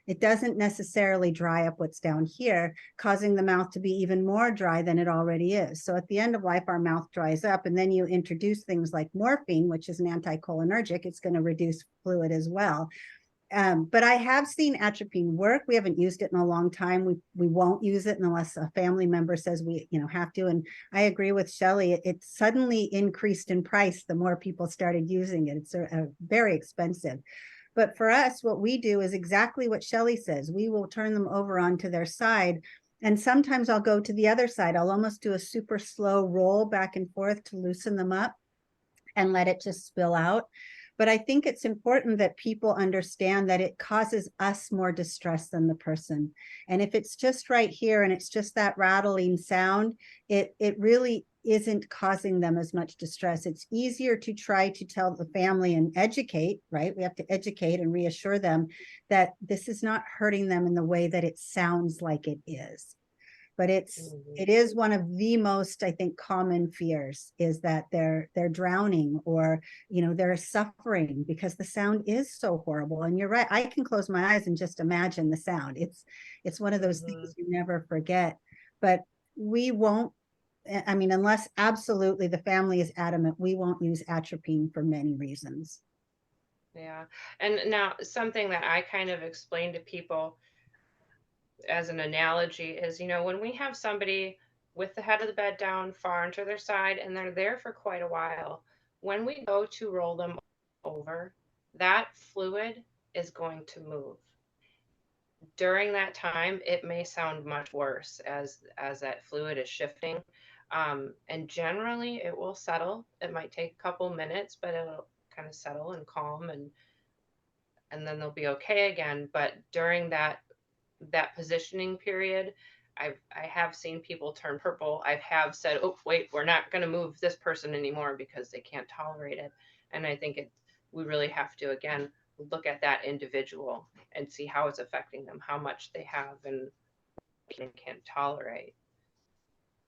It doesn't necessarily dry up what's down here, causing the mouth to be even more dry than it already is. So at the end of life, our mouth dries up, and then you introduce things like morphine, which is an anticholinergic. It's going to reduce fluid as well. But I have seen atropine work. We haven't used it in a long time. We won't use it unless a family member says we have to. And I agree with Shelley. It suddenly increased in price the more people started using it. It's very expensive. But for us, what we do is exactly what Shelley says. We will turn them over onto their side. And sometimes I'll go to the other side. I'll almost do a super slow roll back and forth to loosen them up and let it just spill out. But I think it's important that people understand that it causes us more distress than the person. And if it's just right here and it's just that rattling sound, it really isn't causing them as much distress. It's easier to try to tell the family and educate, right? We have to educate and reassure them that this is not hurting them in the way that it sounds like it is. But it is one of the most, I think, common fears, is that they're drowning, or they're suffering because the sound is so horrible. And you're right, I can close my eyes and just imagine the sound. It's one of those things you never forget. But we won't, I mean, unless absolutely the family is adamant, we won't use atropine for many reasons. Yeah. And now something that I kind of explain to people as an analogy is, when we have somebody with the head of the bed down far into their side and they're there for quite a while, when we go to roll them over, that fluid is going to move. During that time, it may sound much worse as that fluid is shifting. And generally it will settle. It might take a couple minutes, but it'll kind of settle and calm, and then they'll be okay again. But during that positioning period, I have seen people turn purple. I have said, "Oh, wait, we're not going to move this person anymore because they can't tolerate it." And I think we really have to, again, look at that individual and see how it's affecting them, how much they have and can't tolerate.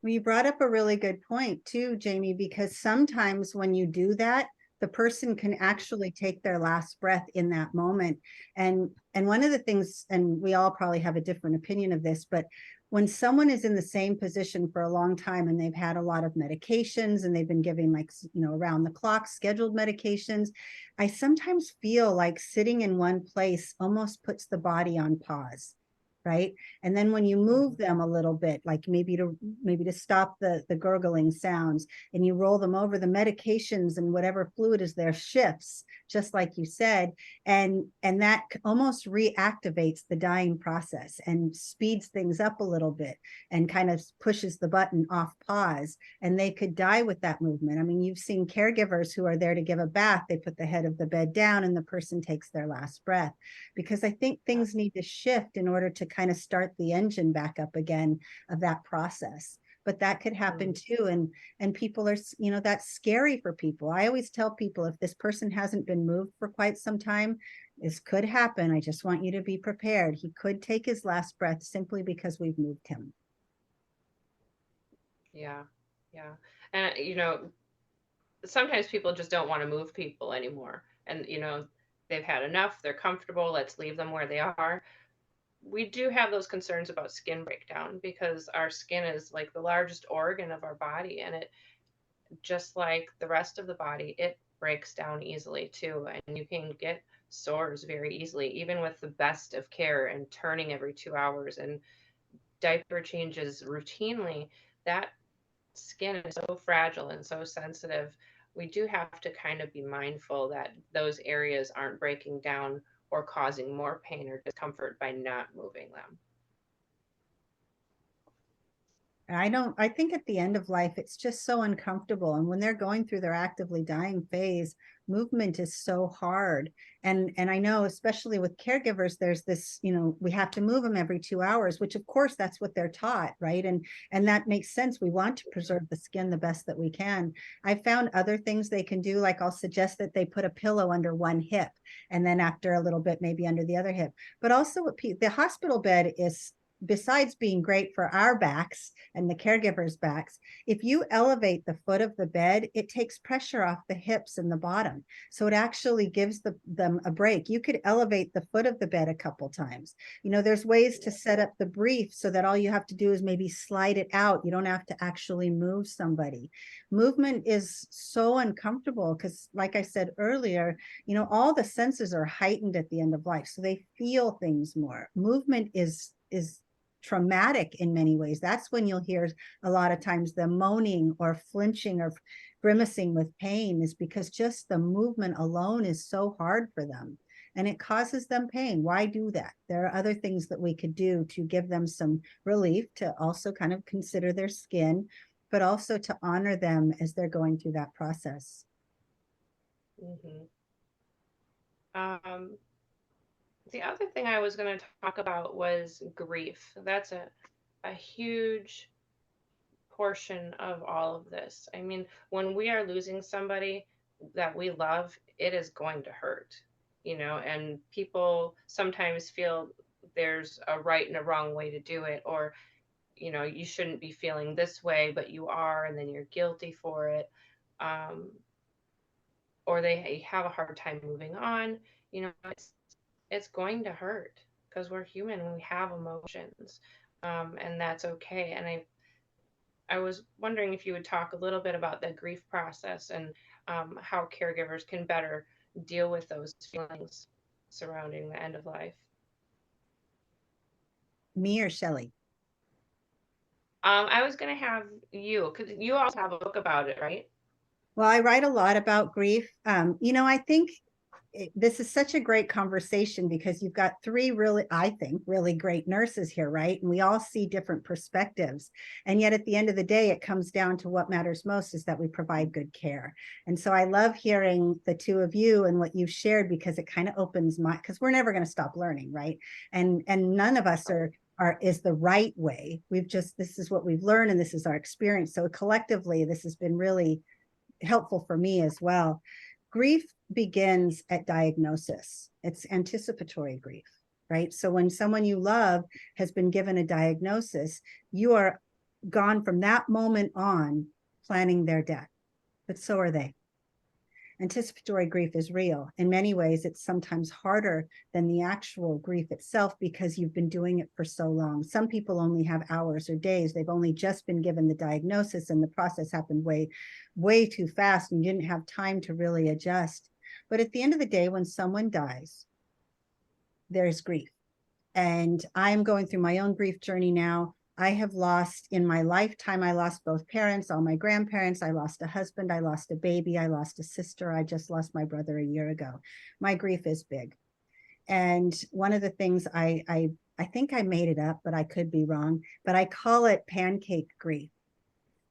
Well, you brought up a really good point too, Jamie, because sometimes when you do that, the person can actually take their last breath in that moment. And one of the things, and we all probably have a different opinion of this, but when someone is in the same position for a long time and they've had a lot of medications and they've been giving, like, around the clock scheduled medications, I sometimes feel like sitting in one place almost puts the body on pause, right? And then when you move them a little bit, like maybe to stop the gurgling sounds, and you roll them over, the medications and whatever fluid is there shifts, just like you said, and that almost reactivates the dying process and speeds things up a little bit and kind of pushes the button off pause, and they could die with that movement. I mean, you've seen caregivers who are there to give a bath, they put the head of the bed down and the person takes their last breath, because I think things need to shift in order to kind of start the engine back up again of that process. But that could happen too. And people are, that's scary for people. I always tell people, if this person hasn't been moved for quite some time, this could happen. I just want you to be prepared. He could take his last breath simply because we've moved him. Yeah. Yeah. And, sometimes people just don't want to move people anymore. And, they've had enough. They're comfortable. Let's leave them where they are. We do have those concerns about skin breakdown, because our skin is like the largest organ of our body, and it, just like the rest of the body, it breaks down easily too, and you can get sores very easily, even with the best of care and turning every 2 hours and diaper changes routinely. That skin is so fragile and so sensitive. We do have to kind of be mindful that those areas aren't breaking down or causing more pain or discomfort by not moving them. I think at the end of life, it's just so uncomfortable. And when they're going through their actively dying phase, movement is so hard. And I know, especially with caregivers, there's this, we have to move them every 2 hours, which of course that's what they're taught, right? And that makes sense. We want to preserve the skin the best that we can. I found other things they can do, like I'll suggest that they put a pillow under one hip, and then after a little bit, maybe under the other hip. But also the hospital bed is, besides being great for our backs and the caregivers' backs, if you elevate the foot of the bed, it takes pressure off the hips and the bottom. So it actually gives them a break. You could elevate the foot of the bed a couple times. There's ways to set up the brief so that all you have to do is maybe slide it out. You don't have to actually move somebody. Movement is so uncomfortable because, like I said earlier, all the senses are heightened at the end of life. So they feel things more. Movement is traumatic in many ways. That's when you'll hear a lot of times the moaning or flinching or grimacing with pain, is because just the movement alone is so hard for them and it causes them pain. Why do that? There are other things that we could do to give them some relief, to also kind of consider their skin, but also to honor them as they're going through that process. Mm-hmm. The other thing I was going to talk about was grief. That's a huge portion of all of this. I mean, when we are losing somebody that we love, it is going to hurt, and people sometimes feel there's a right and a wrong way to do it, or, you shouldn't be feeling this way, but you are, and then you're guilty for it. Or they have a hard time moving on. It's going to hurt, because we're human and we have emotions, and that's okay. And I was wondering if you would talk a little bit about the grief process, and how caregivers can better deal with those feelings surrounding the end of life. Me or Shelley? I was going to have you, because you also have a book about it, right? Well, I write a lot about grief. I think this is such a great conversation because you've got three really, I think, really great nurses here, right? And we all see different perspectives. And yet at the end of the day, it comes down to what matters most, is that we provide good care. And so I love hearing the two of you and what you've shared, because it kind of opens because we're never going to stop learning, right? And none of us is the right way. This is what we've learned and this is our experience. So collectively, this has been really helpful for me as well. Grief begins at diagnosis. It's anticipatory grief, right? So when someone you love has been given a diagnosis, you are gone from that moment on planning their death, but so are they. Anticipatory grief is real. In many ways, it's sometimes harder than the actual grief itself because you've been doing it for so long. Some people only have hours or days. They've only just been given the diagnosis and the process happened way too fast and you didn't have time to really adjust. But at the end of the day, when someone dies, there's grief. And I'm going through my own grief journey now. I have lost in my lifetime, I lost both parents, all my grandparents. I lost a husband. I lost a baby. I lost a sister. I just lost my brother a year ago. My grief is big. And one of the things I think I made it up, but I could be wrong, but I call it pancake grief.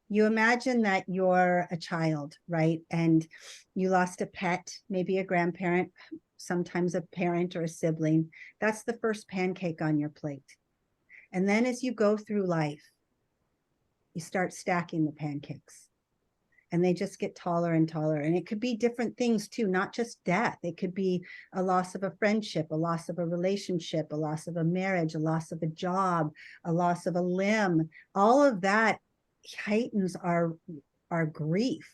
You imagine that you're a child, right? And you lost a pet, maybe a grandparent, sometimes a parent or a sibling. That's the first pancake on your plate. And then as you go through life, you start stacking the pancakes and they just get taller and taller. And it could be different things too, not just death. It could be a loss of a friendship, a loss of a relationship, a loss of a marriage, a loss of a job, a loss of a limb. All of that heightens our grief.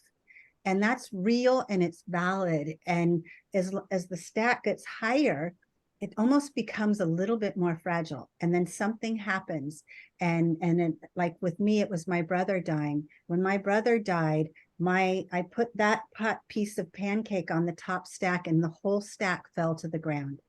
And that's real and it's valid. And as the stack gets higher, it almost becomes a little bit more fragile. And then something happens. And it, like with me, it was my brother dying. When my brother died, I put that piece of pancake on the top stack and the whole stack fell to the ground.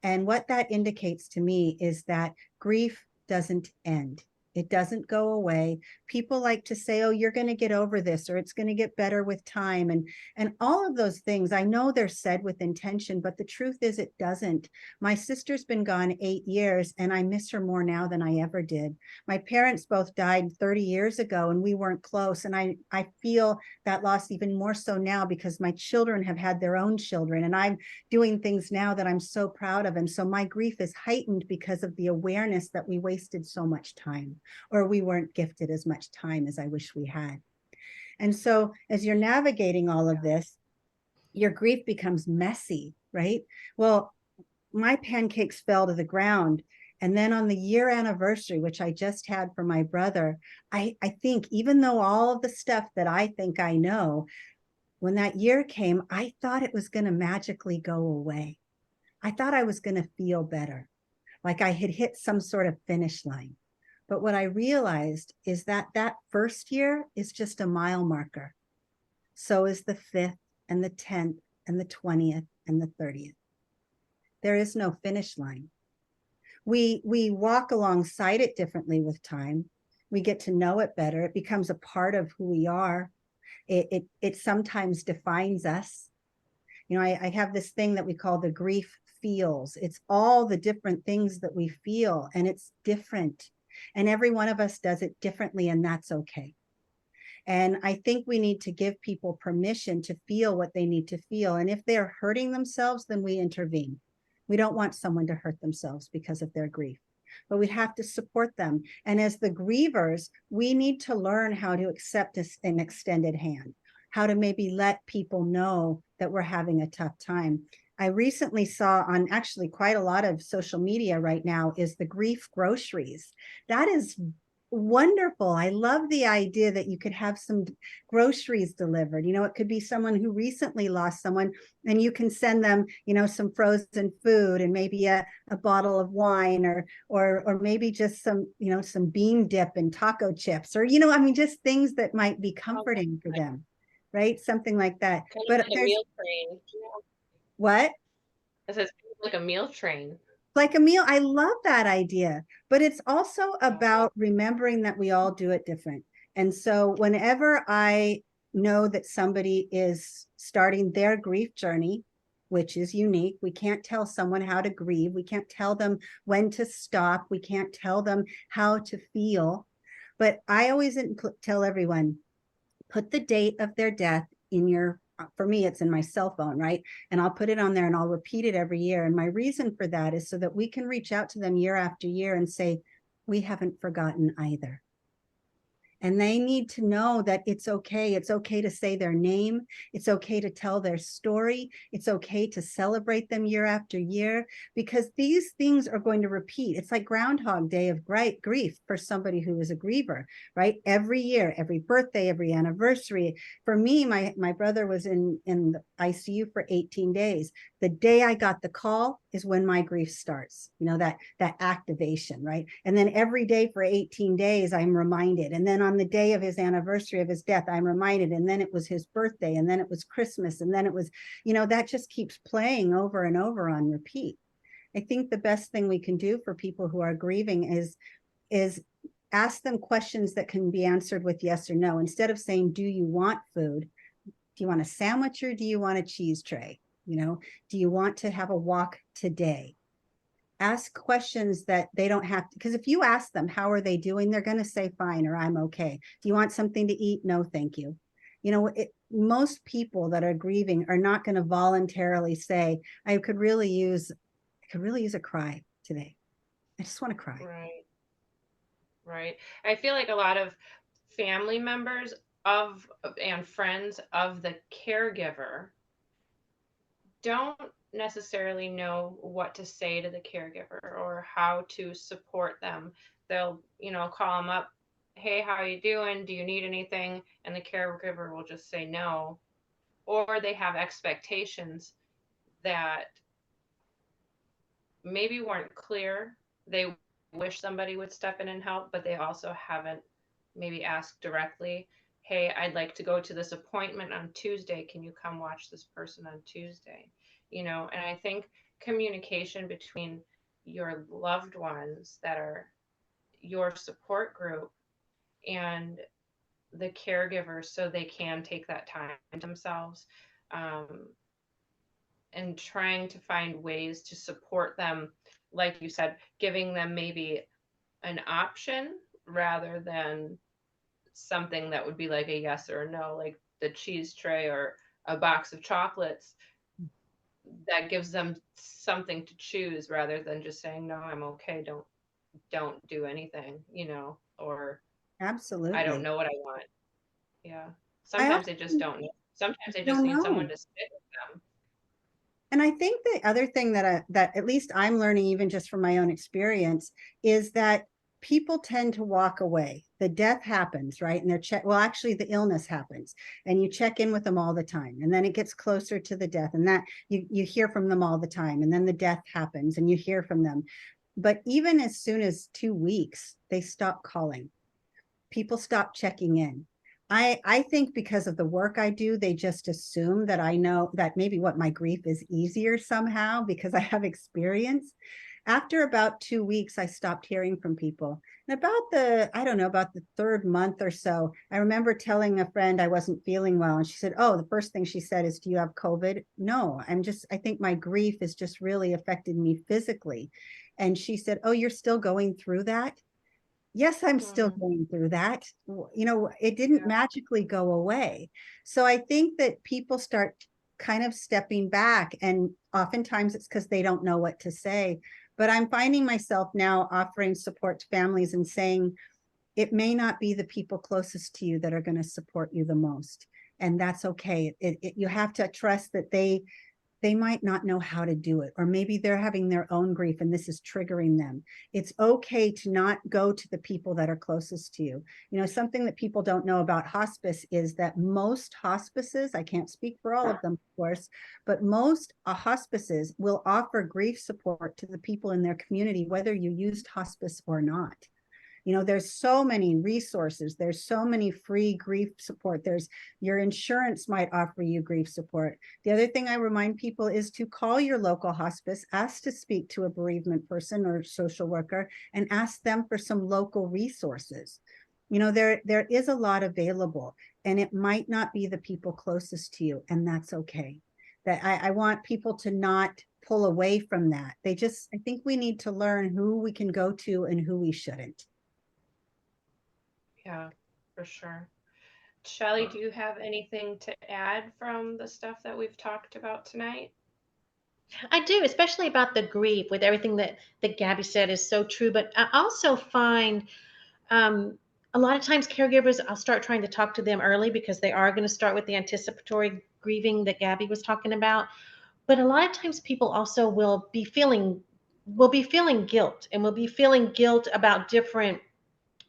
And what that indicates to me is that grief doesn't end. It doesn't go away. People like to say, oh, you're going to get over this, or it's going to get better with time. And all of those things, I know they're said with intention, but the truth is it doesn't. My sister's been gone 8 years, and I miss her more now than I ever did. My parents both died 30 years ago, and we weren't close. And I feel that loss even more so now because my children have had their own children, and I'm doing things now that I'm so proud of. And so my grief is heightened because of the awareness that we wasted so much time, or we weren't gifted as much time as I wish we had. And so as you're navigating all of this, your grief becomes messy, right? Well, my pancakes fell to the ground. And then on the year anniversary, which I just had for my brother, I think even though all of the stuff that I think I know, when that year came, I thought it was going to magically go away. I thought I was going to feel better, like I had hit some sort of finish line. But what I realized is that that first year is just a mile marker. So is the 5th and the 10th and the 20th and the 30th. There is no finish line. We walk alongside it differently with time. We get to know it better. It becomes a part of who we are. It sometimes defines us. You know, I have this thing that we call the grief feels. It's all the different things that we feel, and it's different. And every one of us does it differently, and that's okay. And I think we need to give people permission to feel what they need to feel. And if they're hurting themselves, then we intervene. We don't want someone to hurt themselves because of their grief, but we have to support them. And as the grievers, we need to learn how to accept an extended hand, how to maybe let people know that we're having a tough time. I recently saw on actually quite a lot of social media right now is the grief groceries. That is wonderful. I love the idea that you could have some groceries delivered. You know, it could be someone who recently lost someone and you can send them, you know, some frozen food and maybe a bottle of wine or maybe just some, you know, some bean dip and taco chips or, you know, I mean, just things that might be comforting for them, right? Something like that. Kind of But like a there's meal train. what? It says like a meal train. Like a meal. I love that idea, but it's also about remembering that we all do it different. And so whenever I know that somebody is starting their grief journey, which is unique, we can't tell someone how to grieve. We can't tell them when to stop. We can't tell them how to feel. But I always tell everyone, put the date of their death in your, for me, it's in my cell phone, right? And I'll put it on there and I'll repeat it every year. And my reason for that is so that we can reach out to them year after year and say, we haven't forgotten either. And they need to know that it's okay. It's okay to say their name. It's okay to tell their story. It's okay to celebrate them year after year, because these things are going to repeat. It's like Groundhog Day of grief for somebody who is a griever, right? Every year, every birthday, every anniversary. For me, my brother was in the ICU for 18 days. The day I got the call is when my grief starts, that activation, right? And then every day for 18 days, I'm reminded. And then on the day of his anniversary of his death, I'm reminded. And then it was his birthday, and then it was Christmas, and then it was, that just keeps playing over and over on repeat. I think the best thing we can do for people who are grieving is ask them questions that can be answered with yes or no. Instead of saying, do you want food? Do you want a sandwich or do you want a cheese tray? Do you want to have a walk today? Ask questions that they don't have to, because if you ask them, how are they doing? They're going to say fine, or I'm okay. Do you want something to eat? No, thank you. Most people that are grieving are not going to voluntarily say, I could really use a cry today. I just want to cry. Right. Right. I feel like a lot of family members of and friends of the caregiver don't necessarily know what to say to the caregiver or how to support them. They'll, call them up, "Hey, how you doing? Do you need anything?" And the caregiver will just say no. Or they have expectations that maybe weren't clear. They wish somebody would step in and help, but they also haven't maybe asked directly, "Hey, I'd like to go to this appointment on Tuesday. Can you come watch this person on Tuesday?" And I think communication between your loved ones that are your support group and the caregivers, so they can take that time themselves, um, and trying to find ways to support them, like you said, giving them maybe an option rather than something that would be like a yes or a no, like the cheese tray or a box of chocolates. That gives them something to choose rather than just saying, "No, I'm okay, don't do anything," or "I don't Absolutely. know what I want." Yeah. I Sometimes also they just don't know. Sometimes they just don't need someone know. to sit with them. And I think the other thing that at least I'm learning, even just from my own experience, is that people tend to walk away. The death happens, right? And actually the illness happens, and you check in with them all the time. And then it gets closer to the death, and that you hear from them all the time. And then the death happens and you hear from them. But even as soon as 2 weeks, they stop calling. People stop checking in. I think because of the work I do, they just assume that I know that maybe what my grief is easier somehow because I have experience. After about 2 weeks, I stopped hearing from people. And I don't know, about the third month or so, I remember telling a friend I wasn't feeling well. And she said, "Oh, the first thing she said is, do you have COVID?" No, I think my grief has just really affected me physically. And she said, "Oh, you're still going through that?" Yes, I'm still Mhm. going through that. It didn't Yeah. magically go away. So I think that people start kind of stepping back, and oftentimes it's because they don't know what to say. But I'm finding myself now offering support to families and saying, it may not be the people closest to you that are going to support you the most. And that's okay. You have to trust that they might not know how to do it, or maybe they're having their own grief and this is triggering them. It's okay to not go to the people that are closest to you. Something that people don't know about hospice is that most hospices, I can't speak for all of them, of course, but most hospices will offer grief support to the people in their community, whether you used hospice or not. There's so many resources. There's so many free grief support. Your insurance might offer you grief support. The other thing I remind people is to call your local hospice, ask to speak to a bereavement person or social worker, and ask them for some local resources. There is a lot available, and it might not be the people closest to you, and that's okay. That I want people to not pull away from that. I think we need to learn who we can go to and who we shouldn't. Yeah, for sure. Shelley, do you have anything to add from the stuff that we've talked about tonight? I do, especially about the grief, with everything that Gabby said is so true. But I also find um, A lot of times caregivers, I'll start trying to talk to them early because they are going to start with the anticipatory grieving that Gabby was talking about. But a lot of times people also will be feeling guilt, and will be feeling guilt about different,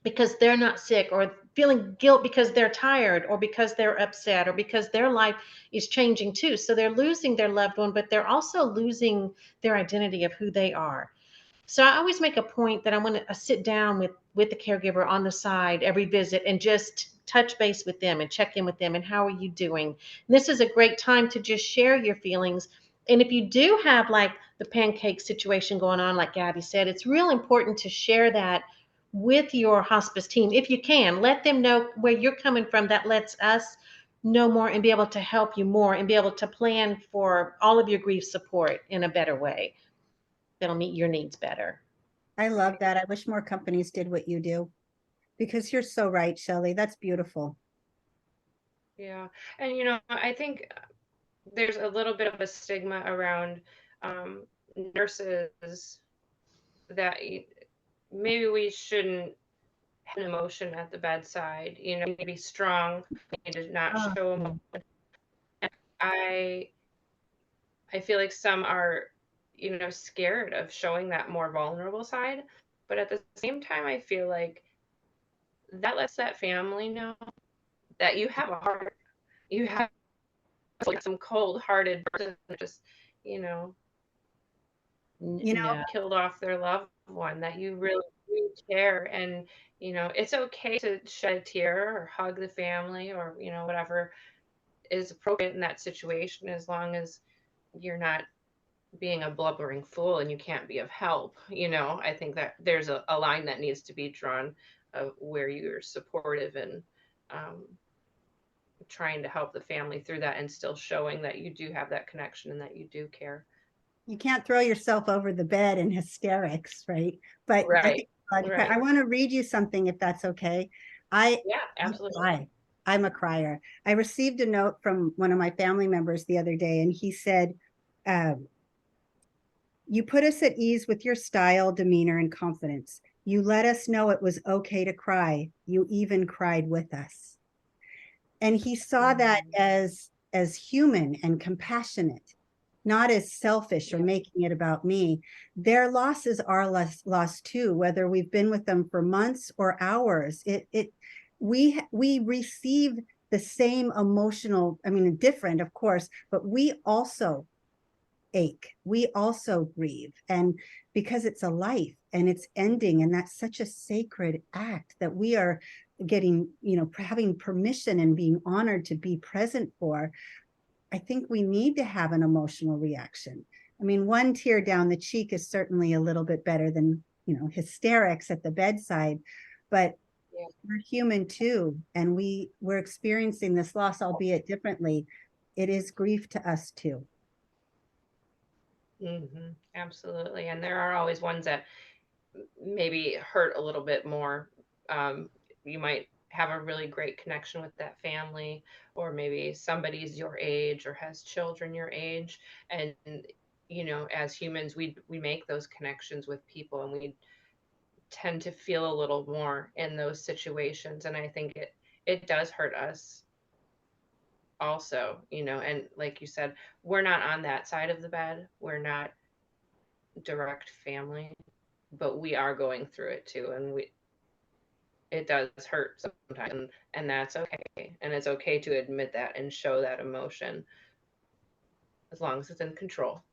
because they're not sick, or feeling guilt because they're tired, or because they're upset, or because their life is changing too. So they're losing their loved one, but they're also losing their identity of who they are. So I always make a point that I want to sit down with the caregiver on the side every visit and just touch base with them and check in with them, and how are you doing? And this is a great time to just share your feelings. And if you do have like the pancake situation going on, like Gabby said, it's real important to share that with your hospice team. If you can, let them know where you're coming from. That lets us know more and be able to help you more and be able to plan for all of your grief support in a better way that'll meet your needs better. I love that. I wish more companies did what you do, because you're so right, Shelley. That's beautiful. Yeah. And I think there's a little bit of a stigma around um, nurses that maybe we shouldn't have an emotion at the bedside. We need to be strong. We need to not Oh, show emotion. I I feel like some are, scared of showing that more vulnerable side. But at the same time, I feel like that lets that family know that you have a heart. You have like some cold-hearted person that just, you know, you know, No. killed off their loved one, that you really do care. And, it's okay to shed a tear or hug the family, or, whatever is appropriate in that situation, as long as you're not being a blubbering fool and you can't be of help. I think that there's a line that needs to be drawn of where you're supportive and um, trying to help the family through that, and still showing that you do have that connection and that you do care. you can't throw yourself over the bed in hysterics, right? But I Right. think I Right. want to read you something, if that's okay. I Yeah, I absolutely. cry. I'm a crier. I received a note from one of my family members the other day, and he said, um, "You put us at ease with your style, demeanor, and confidence. You let us know it was okay to cry. You even cried with us." And he saw that Mhm. as human and compassionate, not as selfish or Yeah. making it about me. Their losses are loss too, whether we've been with them for months or hours. We receive the same emotional, I mean, different, of course, but we also ache. We also grieve. And because it's a life and it's ending, and that's such a sacred act that we are getting, having permission and being honored to be present for, I think we need to have an emotional reaction. I mean, one tear down the cheek is certainly a little bit better than, hysterics at the bedside, but Yeah. we're human too. And we're experiencing this loss, albeit differently. It is grief to us too. Absolutely. And there are always ones that maybe hurt a little bit more. Um, you might have a really great connection with that family, or maybe somebody's your age or has children your age. And, as humans, we make those connections with people, and we tend to feel a little more in those situations. And I think it does hurt us also, and like you said, we're not on that side of the bed. We're not direct family, but we are going through it too. And it does hurt sometimes, and that's okay. And it's okay to admit that and show that emotion, as long as it's in control.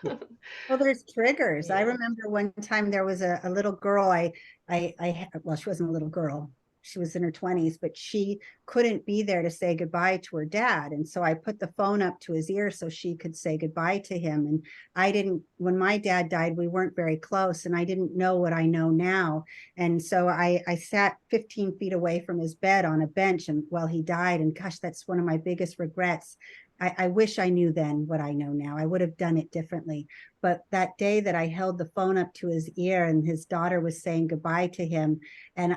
Well, there's triggers. I Yeah. remember one time there was a little girl. Well, she wasn't a little girl. She was in her 20s, but she couldn't be there to say goodbye to her dad. And so I put the phone up to his ear so she could say goodbye to him. And when my dad died, we weren't very close, and I didn't know what I know now. And so I sat 15 feet away from his bed on a bench and while he died. And gosh, that's one of my biggest regrets. I wish I knew then what I know now. I would have done it differently. But that day that I held the phone up to his ear and his daughter was saying goodbye to him, and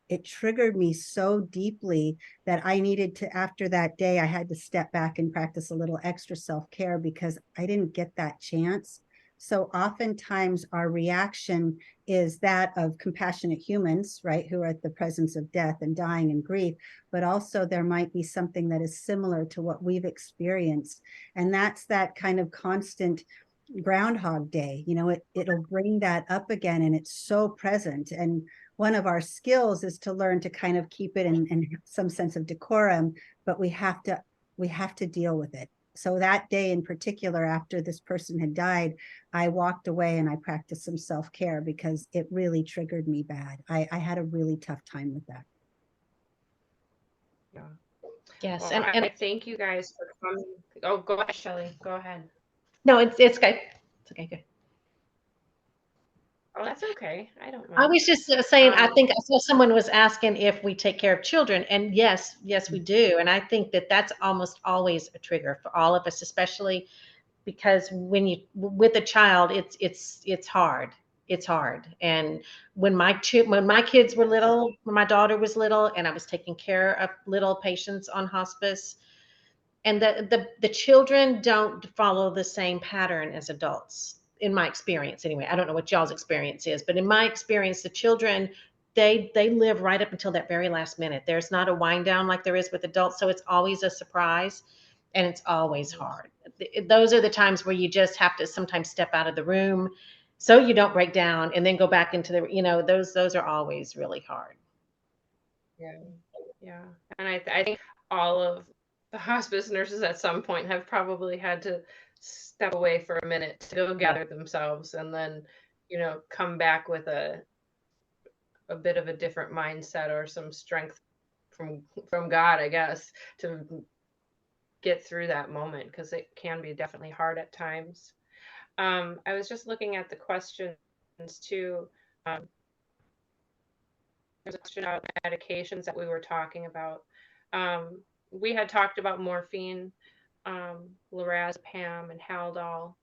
it triggered me so deeply that I needed to, after that day, I had to step back and practice a little extra self-care, because I didn't get that chance So oftentimes our reaction is that of compassionate humans, right, who are at the presence of death and dying and grief, but also there might be something that is similar to what we've experienced. And that's that kind of constant Groundhog Day. It'll bring that up again, and it's so present. And one of our skills is to learn to kind of keep it in some sense of decorum, but we have to deal with it. So that day in particular, after this person had died, I walked away and I practiced some self-care because it really triggered me bad. I had a really tough time with that. Yeah. Yes, Well, I thank you guys for coming. Oh, go ahead, Shelley. Go ahead. no, it's okay. It's okay, good. Oh, that's okay. I don't I mind. was just saying, I Um, think I saw someone was asking if we take care of children, and yes, we do. And I think that that's almost always a trigger for all of us, especially because when you with a child, it's hard. It's hard. And when my kids were little, when my daughter was little, and I was taking care of little patients on hospice, and the children don't follow the same pattern as adults, in my experience anyway. I don't know what y'all's experience is, but in my experience, the children, they live right up until that very last minute. There's not a wind down like there is with adults, so it's always a surprise, and it's always hard. Those are the times where you just have to sometimes step out of the room so you don't break down and then go back into the, those are always really hard. yeah, yeah. And I think all of the hospice nurses at some point have probably had to step away for a minute to go Yeah. gather themselves and then, come back with a bit of a different mindset or some strength from God, I guess, to get through that moment because it can be definitely hard at times. I was just looking at the questions too. Um, there's a question about medications that we were talking about. We had talked about morphine, lorazepam, and Haldol,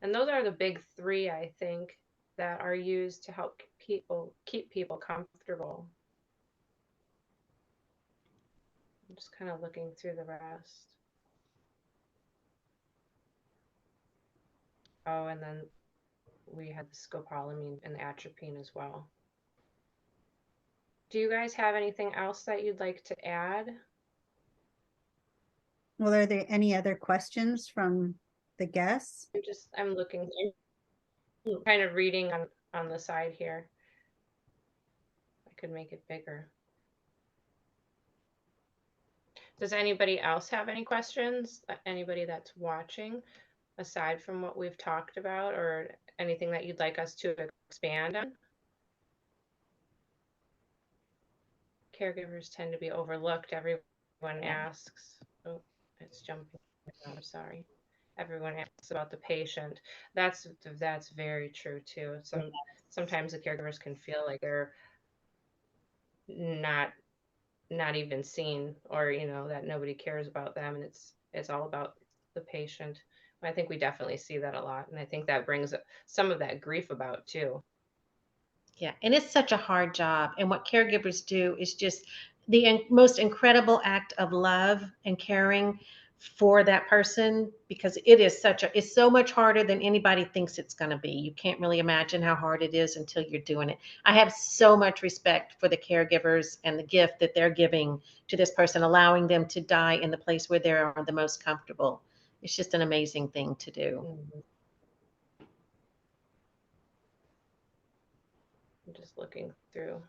and those are the big three, I think, that are used to help keep people comfortable. I'm just kind of looking through the rest. Oh, and then we had the scopolamine and the atropine as well. Do you guys have anything else that you'd like to add? Well, are there any other questions from the guests? I'm looking, I'm kind of reading on the side here. I could make it bigger. Does anybody else have any questions? Anybody that's watching, aside from what we've talked about, or anything that you'd like us to expand on? Caregivers tend to be overlooked. Everyone asks. Oh, it's jumping. I'm sorry. Everyone asks about the patient. That's very true too. Sometimes the caregivers can feel like they're not not even seen, or that nobody cares about them, and it's all about the patient. I think we definitely see that a lot, and I think that brings some of that grief about too. Yeah, and it's such a hard job. And what caregivers do is just the most incredible act of love and caring for that person, because it's so much harder than anybody thinks it's going to be. You can't really imagine how hard it is until you're doing it. I have so much respect for the caregivers and the gift that they're giving to this person, allowing them to die in the place where they're the most comfortable. It's just an amazing thing to do. Mm-hmm. I'm just looking through.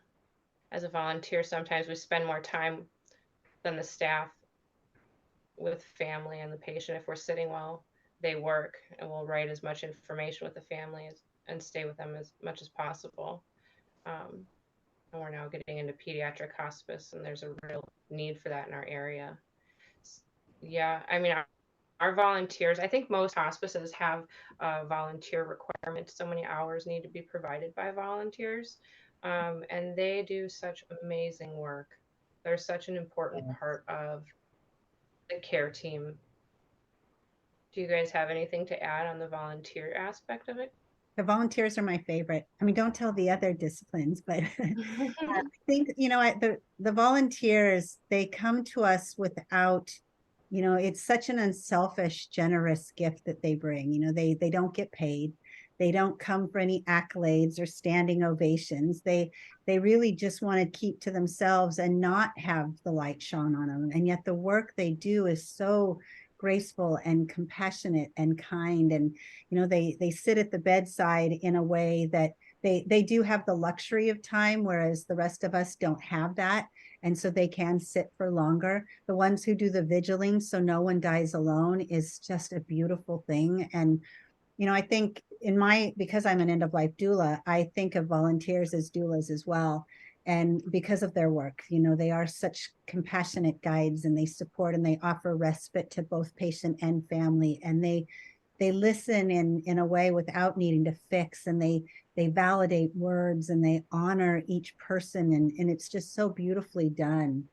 As a volunteer, sometimes we spend more time than the staff with family and the patient if we're sitting while they work, and we'll write as much information with the family and stay with them as much as possible. Um, and we're now getting into pediatric hospice, and there's a real need for that in our area. Yeah, I mean, our volunteers, I think most hospices have a volunteer requirement. So many hours need to be provided by volunteers. And they do such amazing work. They're such an important part of the care team. Do you guys have anything to add on the volunteer aspect of it? The volunteers are my favorite. I mean, don't tell the other disciplines, but I think, the volunteers, they come to us without, it's such an unselfish, generous gift that they bring. They don't get paid. They don't come for any accolades or standing ovations. They really just want to keep to themselves and not have the light shone on them. And yet the work they do is so graceful and compassionate and kind. And they sit at the bedside in a way that they do have the luxury of time, whereas the rest of us don't have that. And so they can sit for longer. The ones who do the vigiling so no one dies alone is just a beautiful thing. And I think because I'm an end of life doula, I think of volunteers as doulas as well. And because of their work, they are such compassionate guides, and they support and they offer respite to both patient and family. And they listen in a way without needing to fix, and they validate words, and they honor each person. And it's just so beautifully done.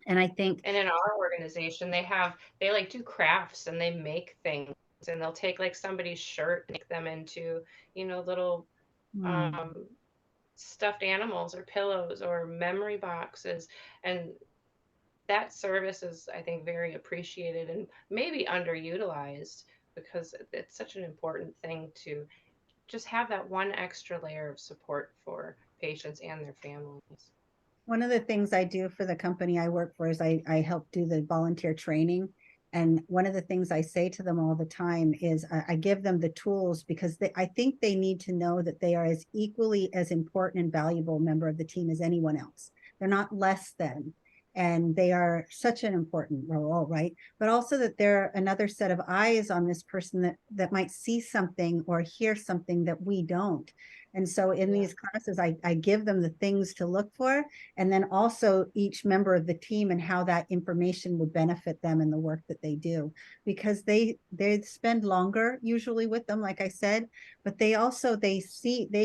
And I think, And in our organization, they like do crafts and they make things, and they'll take like somebody's shirt and make them into, little hmm, um, stuffed animals or pillows or memory boxes. And that service is, I think, very appreciated and maybe underutilized, because it's such an important thing to just have that one extra layer of support for patients and their families. one of the things I do for the company I work for is I help do the volunteer training. And one of the things I say to them all the time is I give them the tools, because I think they need to know that they are as equally as important and valuable member of the team as anyone else. They're not less than. And they are such an important role, right? But also that they're another set of eyes on this person that might see something or hear something that we don't. And so in Yeah. these classes, I give them the things to look for, and then also each member of the team and how that information would benefit them in the work that they do, because they spend longer usually with them, like I said, but they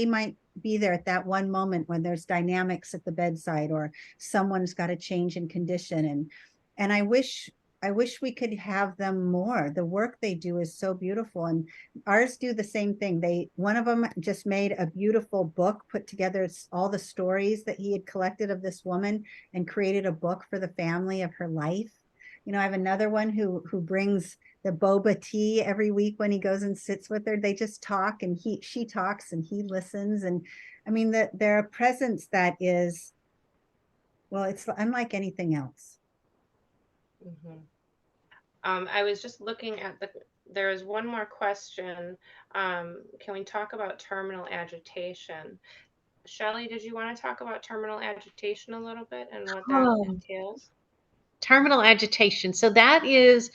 might be there at that one moment when there's dynamics at the bedside, or someone's got a change in condition. And I wish we could have them more. The work they do is so beautiful, and ours do the same thing. One of them just made a beautiful book, put together all the stories that he had collected of this woman, and created a book for the family of her life. I have another one who brings the boba tea every week when he goes and sits with her. They just talk, and she talks and he listens. And I mean that they're a presence that is, well, it's unlike anything else. Hmm. I was just looking at there is one more question. Can we talk about terminal agitation? Shelley, did you want to talk about terminal agitation a little bit and what that Oh, entails? terminal agitation. So that is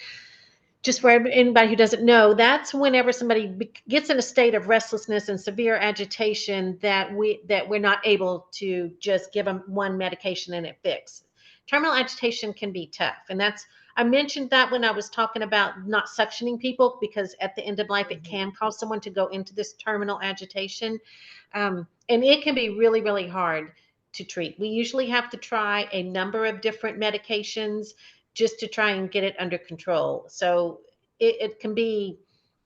just for anybody who doesn't know, that's whenever somebody gets in a state of restlessness and severe agitation that we're not able to just give them one medication and it fixes. Terminal agitation can be tough, and that's I mentioned that when I was talking about not suctioning people, because at the end of life it Hmm. can cause someone to go into this terminal agitation, and it can be really really hard to treat. We usually have to try a number of different medications just to try and get it under control. So it can be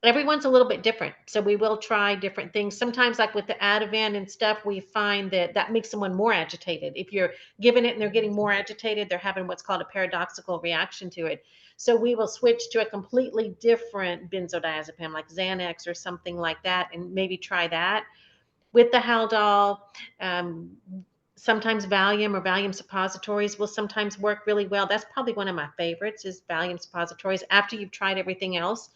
everyone's a little bit different. So we will try different things. Sometimes, like with the Ativan and stuff, we find that makes someone more agitated. If you're giving it and they're getting more agitated, they're having what's called a paradoxical reaction to it. So we will switch to a completely different benzodiazepam, like Xanax or something like that, and maybe try that with the Haldol. Um, Sometimes Valium or Valium suppositories will sometimes work really well. That's probably one of my favorites is Valium suppositories after you've tried everything else.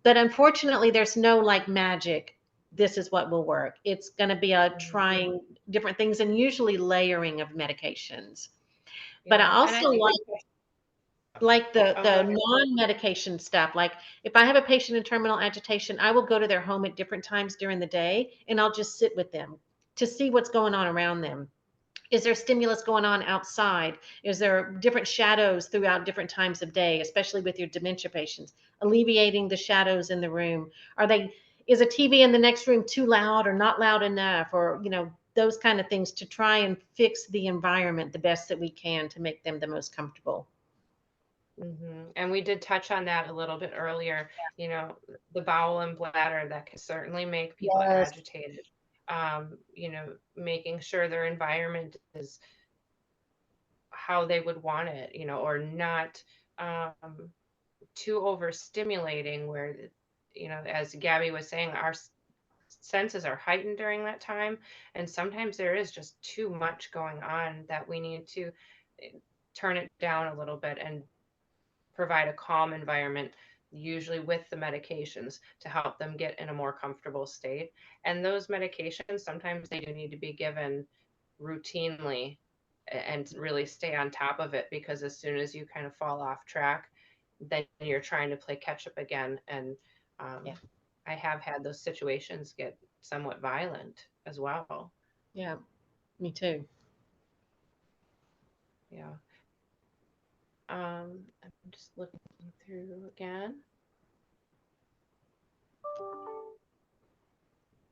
But unfortunately, there's no like magic. This is what will work. It's going to be a Hmm. trying different things and usually layering of medications. But I Yeah, and I also think like oh, go the ahead. non-medication stuff. Like if I have a patient in terminal agitation, I will go to their home at different times during the day and I'll just sit with them to see what's going on around them. Is there stimulus going on outside? Is there different shadows throughout different times of day, especially with your dementia patients, alleviating the shadows in the room? Are they, is a TV in the next room too loud or not loud enough? Or, those kind of things to try and fix the environment the best that we can to make them the most comfortable. And we did touch on that a little bit earlier, the bowel and bladder that can certainly make people Yes. agitated. Making sure their environment is how they would want it, or not um, too overstimulating where, as Gabby was saying, our senses are heightened during that time, and sometimes there is just too much going on that we need to eh, turn it down a little bit and provide a calm environment, usually with the medications, to help them get in a more comfortable state. And those medications, sometimes they do need to be given routinely and really stay on top of it, because as soon as you kind of fall off track, then you're trying to play catch up again. And Yeah. I have had those situations get somewhat violent as well. Yeah. Me too. Yeah. I'm just looking through again.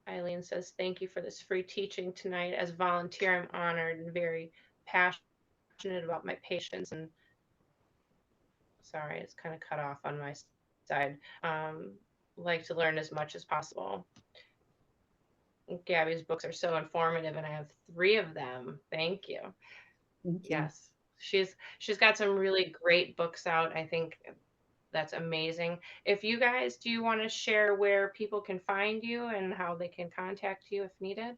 Eileen says, thank you for this free teaching tonight. As a volunteer, I'm honored and very passionate about my patients. And sorry, it's kind of cut off on my side. Like to learn as much as possible. Gabby's books are so informative, and I have 3 of them. Thank you. Thank you. Yes, she's got some really great books out. I think that's amazing. If you guys, do you want to share where people can find you and how they can contact you if needed?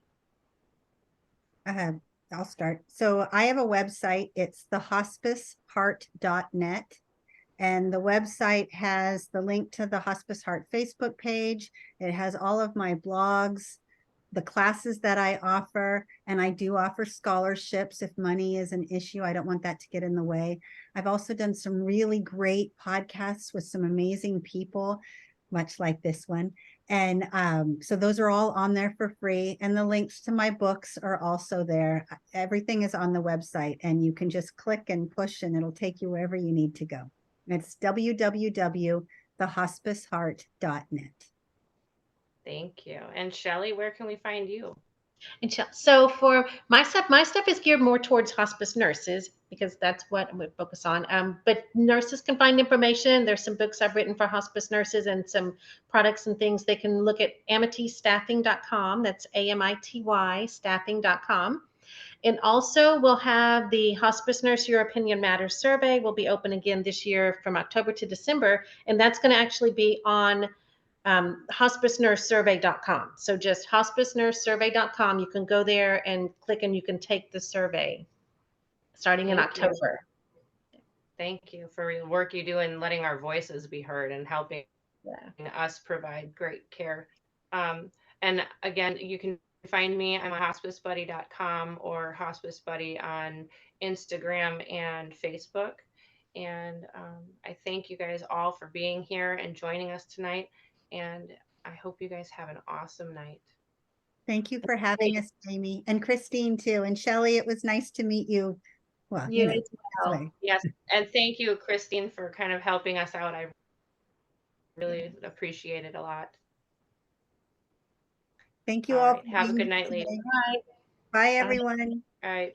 I'll start. So I have a website. It's thehospiceheart.net. And the website has the link to the Hospice Heart Facebook page. It has all of my blogs, the classes that I offer, and I do offer scholarships if money is an issue. I don't want that to get in the way. I've also done some really great podcasts with some amazing people, much like this one. And so those are all on there for free. And the links to my books are also there. Everything is on the website, and you can just click and push and it'll take you wherever you need to go. It's www.thehospiceheart.net. Thank you. And Shelley, where can we find you? And so for my stuff is geared more towards hospice nurses because that's what we focus on. But nurses can find information. There's some books I've written for hospice nurses and some products and things. They can look at amitystaffing.com. That's AMITY staffing.com. And also we'll have the Hospice Nurse Your Opinion Matters survey will be open again this year from October to December. And that's going to actually be on hospicenursesurvey.com. So just hospicenursesurvey.com. You can go there and click and you can take the survey starting in October. Thank you for the work you do in letting our voices be heard and helping us provide great care. And again, you can find me. I'm at hospicebuddy.com or Hospice Buddy on Instagram and Facebook. And I thank you guys all for being here and joining us tonight. And I hope you guys have an awesome night. Thank you for having us, Jamie, and Christine too. And Shelley, it was nice to meet you. Well, you as well. Yes. And thank you, Christine, for kind of helping us out. I really appreciate it a lot. Thank you all. Right. Have a good night, ladies. Bye. Bye, everyone. All right.